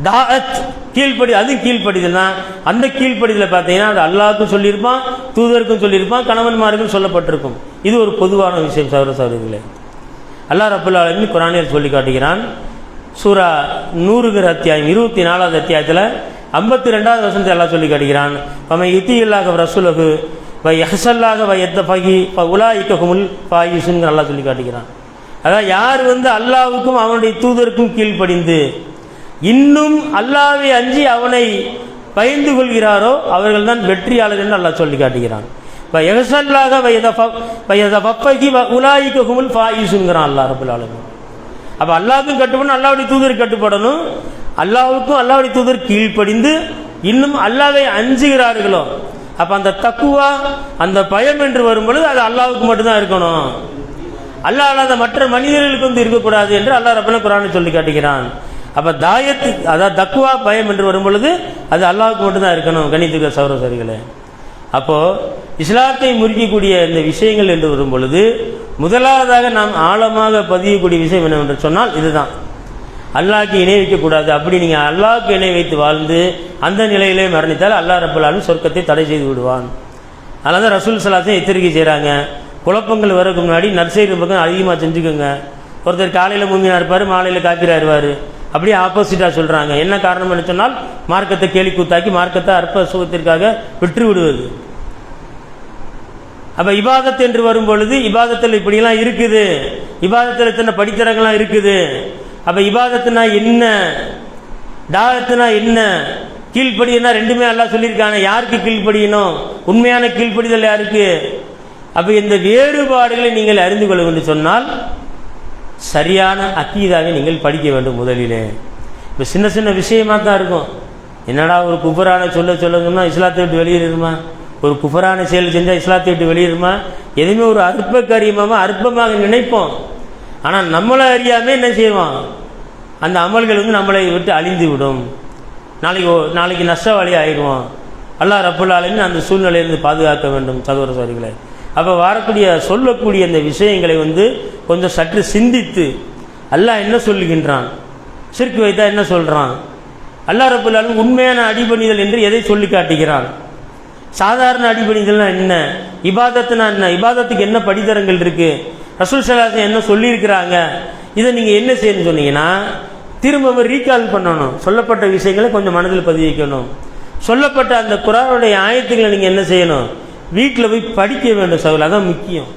தாஅத் கீழ்ப்படி, அது கீழ்ப்படிதல் தான். அந்த கீழ்ப்படிதல் பார்த்தீங்கன்னா அது அல்லாஹ்வுக்கும் சொல்லியிருப்பான், தூதருக்கும் சொல்லியிருப்பான், கணவன்மாருக்கும் சொல்லப்பட்டிருக்கும். இது ஒரு பொதுவான விஷயம் சகோதர சகோதரிகளே. அல்லாஹ் ரப்பல் ஆலமீன் குர்ஆனில் சொல்லி காட்டுகிறான். சூரா 100 அத்தியாயம் 24வது அத்தியாயத்தில் 52வது வசனத்தை எல்லாம் சொல்லி காட்டுகிறான். அவன் யுத்தியில்லாக ரசூலுஹு வ யஹ்ஸல்லாக வ யத்தஃபகி ஃப உலாயிக ஹுமுல் ஃபாயிஸுன் அல்லாஹ் சொல்லி காட்டுகிறான். அதான் யார் அல்லாஹ்வுக்கும் அவனுடைய தூதருக்கும் கீழ்ப்படிந்து இன்னும் அல்லாஹ்வை அஞ்சி அவனை பயந்து கொள்கிறாரோ அவர்கள் தான் வெற்றியாளர் என்று அல்லாஹ் சொல்லி காட்டுகிறான். அல்லாஹ் ரப்பல் ஆலமீன். அப்போ அல்லாஹ்வுக்கும் கட்டுப்படணும், அல்லாஹ்வுடைய தூதருக்கு கட்டுப்படணும். அல்லாஹ்வுக்கும் அல்லாஹ்வுடைய தூதர் கீழ்ப்படிந்து இன்னும் அல்லாஹ்வை அஞ்சுகிறார்களோ, அப்போ அந்த தக்குவா, அந்த பயம் என்று வரும் பொழுது அது அல்லாஹ்வுக்கு மட்டும்தான் இருக்கணும். அல்லாஹ் அல்லாத மற்ற மனிதர்களுக்கு வந்து இருக்கக்கூடாது என்று அல்லாஹ் ரப்பல் குர்ஆனை சொல்லி காட்டுகிறான். அப்போ தாயத்து, அதாவது தக்குவா பயம் என்று வரும் பொழுது அது அல்லாஹ்வுக்கு மட்டும்தான் இருக்கணும். கணித்துக்க சகோதரர்களே, அப்போது இஸ்லாத்தை முறிக்கக்கூடிய இந்த விஷயங்கள் என்று வரும் பொழுது முதலாவதாக நாம் ஆழமாக பதியக்கூடிய விஷயம் என்னவென்று சொன்னால் இதுதான், அல்லாஹ்க்கு இணை வைக்கக்கூடாது. அப்படி நீங்கள் அல்லாஹ்க்கு இணை வைத்து வாழ்ந்து அந்த நிலையிலே மரணித்தால் அல்லாஹ் ரப்பல் ஆலமீன் சொர்க்கத்தை தடை செய்து விடுவான். அதனால தான் ரசூல் ஸல்லல்லாஹு அலைஹி வஸல்லம் எச்சரிக்கை செய்கிறாங்க, குழப்பங்கள் வரதுக்கு முன்னாடி நற்செய்தி பக்கம் அதிகமாக செஞ்சுக்கோங்க. ஒருத்தர் காலையில் மூமினா இருப்பார், மாலையில் காபிரா இருவார். அப்படியே ஆப்போசிட்டாக சொல்கிறாங்க. என்ன காரணம் என்று சொன்னால் மார்க்கத்தை கேலி கூத்தாக்கி மார்க்கத்தை அற்ப சுகத்திற்காக விட்டு விடுவது. அப்போ இபாதத் என்று வரும் பொழுது இபாதத்தில் இப்படிலாம் இருக்குது, இபாதத்தில் இத்தனை படித்தரங்கள்லாம் இருக்குது. அப்போ இபாதத்துனா என்ன, தாவத்துனா என்ன, கீழ்ப்படினா ரெண்டுமே அல்லாஹ் சொல்லியிருக்காங்க. யாருக்கு கீழ்ப்படியணும், உண்மையான கீழ்ப்படிதல் யாருக்கு? அப்போ இந்த வேறுபாடுகளை நீங்கள் அறிந்து கொள்ள வேண்டும் சொன்னால் சரியான அக்கீதாவை நீங்கள் படிக்க வேண்டும் முதலிலே. இப்போ சின்ன சின்ன விஷயமாக தான் இருக்கும். என்னடா ஒரு குஃபரான சொல்லுங்கன்னா இஸ்லாத்தை விட்டு வெளியேறுமா, ஒரு குஃபரான செயல் செஞ்சால் இஸ்லாத்தை விட்டு வெளியேறுமா, எதுவுமே ஒரு அற்ப காரியமாக அற்பமாக நினைப்போம். ஆனால் நம்மளை அறியாமல் என்ன செய்வோம், அந்த அமல்கள் வந்து நம்மளை விட்டு அழிந்து விடும். நாளைக்கு நஷ்டவாளி ஆயிடுவோம். அல்லாஹ் ரப்பல் ஆலமீன் அந்த சூழ்நிலையிலிருந்து பாதுகாக்க வேண்டும் சகோதர சகோதரிகளே. அப்போ சொல்லக்கூடிய அந்த விஷயங்களை வந்து கொஞ்சம் சற்று சிந்தித்து அல்லாஹ் என்ன சொல்லுகின்றான், ஷிர்க் வைத்தா என்ன சொல்கிறான், அல்லாஹ் ரப்பல் ஆலமீன் உண்மையான அடிபணிதல் என்று எதை சொல்லி காட்டுகிறான், சாதாரண அடிபணிதல்னா என்ன, இபாதத்துனா என்ன, இபாதத்துக்கு என்ன படித்தரங்கள் இருக்குது, ரசூல் ஸல்லல்லாஹு அலைஹி வஸல்லம் என்ன சொல்லியிருக்கிறாங்க, இதை நீங்கள் என்ன செய்யணும்னு சொன்னீங்கன்னா திரும்ப ரீகால் பண்ணணும். சொல்லப்பட்ட விஷயங்களை கொஞ்சம் மனதில் பதிய வைக்கணும். சொல்லப்பட்ட அந்த குர்ஆனுடைய ஆயத்துக்களை நீங்கள் என்ன செய்யணும், வீட்டில் போய் படிக்க வேண்டும் சகோதரர். அதான் முக்கியம்.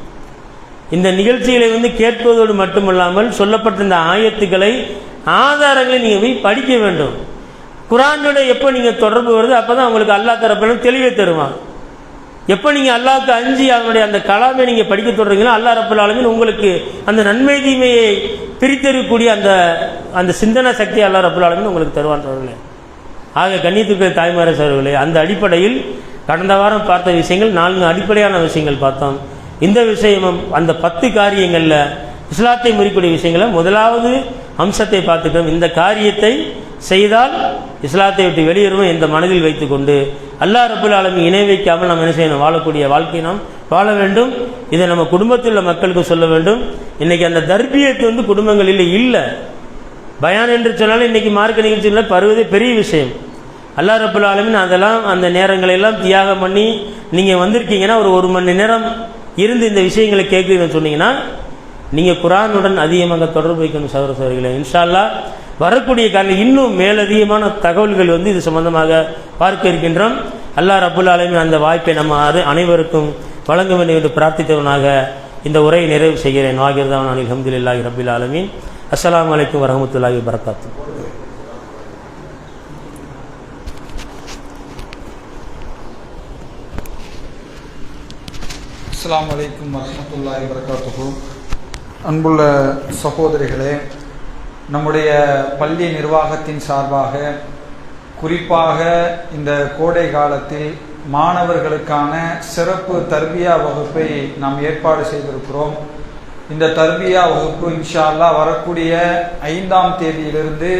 இந்த நிகழ்ச்சிகளை வந்து கேட்பதோடு மட்டுமல்லாமல் சொல்லப்பட்ட இந்த ஆயத்துக்களை ஆதாரங்களை நீங்கள் போய் படிக்க வேண்டும். குர்ஆனோட எப்போ நீங்கள் தொடர்பு வருது அப்போ தான் உங்களுக்கு அல்லாஹ் தரப்பில் தெளிவை தருவான். எப்போ நீங்கள் அல்லாஹ்க்கு அஞ்சி அவனுடைய அந்த கலாமை நீங்கள் படிக்க தொடங்குறீங்களோ அல்லாஹ் ரப்பல் ஆலமீன் உங்களுக்கு அந்த நன்மை தீமையை பிரித்தெறியக்கூடிய அந்த சிந்தனை சக்தி அல்லாஹ் ரப்பல் ஆலமீன் உங்களுக்கு தருவான் சகோதரர்களே. ஆக கண்ணியத்துக்கு தாய்மார சகோதரர்களே, அந்த அடிப்படையில் கடந்த வாரம் பார்த்த விஷயங்கள் 4 அடிப்படையான விஷயங்கள் பார்த்தோம். இந்த விஷயமும் அந்த 10 காரியங்களில் இஸ்லாத்தை முறிக்கூடிய விஷயங்களை முதலாவது அம்சத்தை பார்த்துட்டோம். இந்த காரியத்தை செய்தால் இஸ்லாத்தை விட்டு வெளியேறுவோம் என்ற மனதில் வைத்துக்கொண்டு அல்லாஹ் ரப்பல் ஆலமீன் இணை வைக்காமல் நாம் என்ன செய்யணும், வாழக்கூடிய வாழ்க்கையை நாம் வாழ வேண்டும். இதை நம்ம குடும்பத்தில் உள்ள மக்களுக்கு சொல்ல வேண்டும். இன்றைக்கி அந்த தர்பியத்து வந்து குடும்பங்களில் இல்லை. பயான் என்று சொன்னாலும் இன்றைக்கி மார்க்க நிகழ்ச்சிகளில் பருவதே பெரிய விஷயம். அல்லாஹ் ரப்பல் ஆலமீன் அதெல்லாம் அந்த நேரங்களெல்லாம் தியாகம் பண்ணி நீங்கள் வந்திருக்கீங்கன்னா ஒரு மணி நேரம் இருந்து இந்த விஷயங்களை கேட்குறீங்கன்னு சொன்னீங்கன்னா நீங்கள் குர்ஆனுடன் அதிகமாக தொடர்பு வைக்கணும் சகோதர சகோதரிகளே. இன்ஷா அல்லாஹ் வரக்கூடிய காலையில் இன்னும் மேலதிகமான தகவல்கள் வந்து இது சம்பந்தமாக பார்க்க இருக்கின்றோம். அல்லாஹ் ரப்பல் ஆலமீன் அந்த வாய்ப்பை நம்ம அனைவருக்கும் வழங்க வேண்டும் என்று பிரார்த்தித்தவனாக இந்த உரையை நிறைவு செய்கிறேன். வாகிர்தான் அல்ஹம்துலில்லாஹி ரப்பில் ஆலமீன். அஸ்ஸலாமு அலைக்கும் வரஹ்மத்துல்லாஹி வபரகாத்துஹு. அஸ்ஸலாமு அலைக்கும் வரஹ்மத்துல்லாஹி வபரகாத்துஹு. அன்புள்ள சகோதரிகளே, நம்முடைய பள்ளி நிர்வாகத்தின் சார்பாக குறிப்பாக இந்த கோடை காலத்தில் மாணவர்களுக்கான சிறப்பு தர்பியா வகுப்பை நாம் ஏற்பாடு செய்திருக்கிறோம். இந்த தர்பியா வகுப்பு இன்ஷா அல்லாஹ் வரக்கூடிய 5ஆம் தேதியிலிருந்து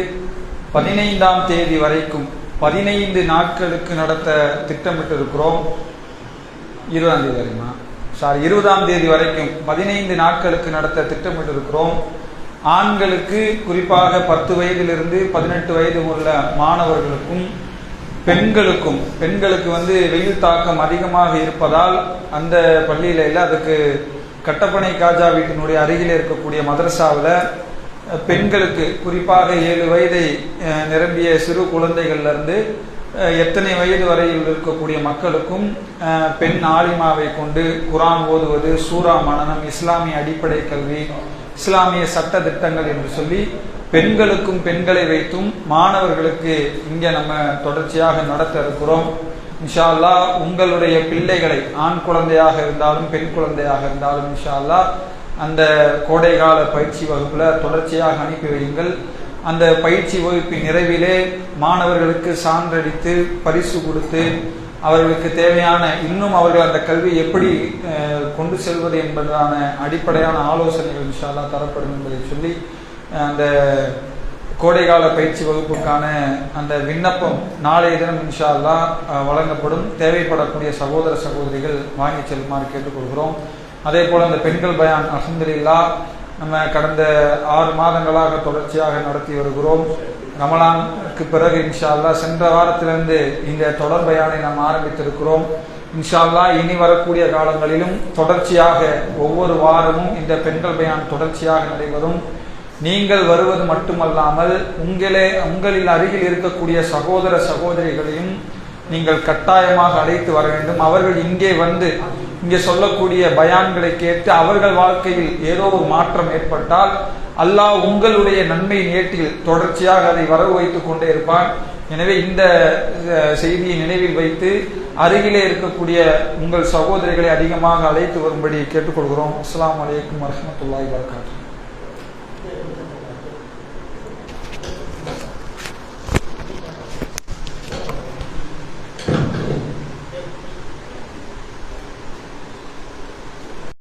15ஆம் தேதி வரைக்கும் 15 நாட்களுக்கு நடத்த திட்டமிட்டிருக்கிறோம். 20ஆம் தேதி வரைக்குமா 20ஆம் தேதி வரைக்கும் 15 நாட்களுக்கு நடத்த திட்டமிட்டிருக்கிறோம். ஆண்களுக்கு குறிப்பாக 10 வயதிலிருந்து 18 வயது உள்ள மாணவர்களுக்கும் பெண்களுக்கு வந்து வெயில் தாக்கம் அதிகமாக இருப்பதால் அந்த பள்ளியில் இல்லை, அதுக்கு கட்டப்பனை காஜா வீட்டினுடைய அருகில் இருக்கக்கூடிய மதரசாவில் பெண்களுக்கு குறிப்பாக 7 வயதை நிரம்பிய சிறு குழந்தைகள்லேருந்து எத்தனை வயது வரையில் இருக்கக்கூடிய மக்களுக்கும் பெண் ஆலிமாவை கொண்டு குர்ஆன் ஓதுவது, சூரா மனனம், இஸ்லாமிய அடிப்படை கல்வி, இஸ்லாமிய சட்ட திட்டங்கள் என்று சொல்லி பெண்களுக்கும் பெண்களை வைத்தும் மாணவர்களுக்கு இங்கே நம்ம தொடர்ச்சியாக நடத்த இருக்கிறோம். இன்ஷா அல்லாஹ் உங்களுடைய பிள்ளைகளை ஆண் குழந்தையாக இருந்தாலும் பெண் குழந்தையாக இருந்தாலும் இன்ஷா அல்லாஹ் அந்த கோடைகால பயிற்சி வகுப்புல தொடர்ச்சியாக அனுப்பி வையுங்கள். அந்த பயிற்சி வகுப்பின் நிறைவிலே மாணவர்களுக்கு சான்றளித்து பரிசு கொடுத்து அவர்களுக்கு தேவையான இன்னும் அவர்கள் அந்த கல்வி எப்படி கொண்டு செல்வது என்பதான அடிப்படையான ஆலோசனைகள் இன்ஷா அல்லாஹ் தரப்படும் என்பதை சொல்லி அந்த கோடைகால பயிற்சி வகுப்புக்கான அந்த விண்ணப்பம் நாளைய தினம் இன்ஷா அல்லாஹ் வழங்கப்படும். தேவைப்படக்கூடிய சகோதர சகோதரிகள் வாங்கி செல்லுமாறு கேட்டுக்கொள்கிறோம். அதே போல் அந்த பெண்கள் பயான் அல்ஹம்துலில்லாஹ் நம்ம கடந்த 6 மாதங்களாக தொடர்ச்சியாக நடத்தி வருகிறோம். ரமலானுக்கு பிறகு இன்ஷா அல்லாஹ் சென்ற வாரத்திலிருந்து இந்த தொடர் பயானை நாம் ஆரம்பித்திருக்கிறோம். இன்ஷா அல்லாஹ் இனி வரக்கூடிய காலங்களிலும் தொடர்ச்சியாக ஒவ்வொரு வாரமும் இந்த பெண்கள் பயான் தொடர்ச்சியாக நடைபெறும். நீங்கள் வருவது மட்டுமல்லாமல் உங்களில் அருகில் இருக்கக்கூடிய சகோதர சகோதரிகளையும் நீங்கள் கட்டாயமாக அழைத்து வர வேண்டும். அவர்கள் இங்கே வந்து இங்கே சொல்லக்கூடிய பயான்களை கேட்டு அவர்கள் வாழ்க்கையில் ஏதோ ஒரு மாற்றம் ஏற்பட்டால் அல்லாஹ் உங்களுடைய நன்மையின் ஏட்டில் தொடர்ச்சியாக அதை வரவு வைத்துக் கொண்டே இருப்பான். எனவே இந்த செய்தியை நினைவில் வைத்து அருகிலே இருக்கக்கூடிய உங்கள் சகோதரிகளை அதிகமாக அழைத்து வரும்படி கேட்டுக்கொள்கிறோம். அஸ்ஸலாமு அலைக்கும் வரஹ்மத்துல்லாஹி வபரகாத்துஹு.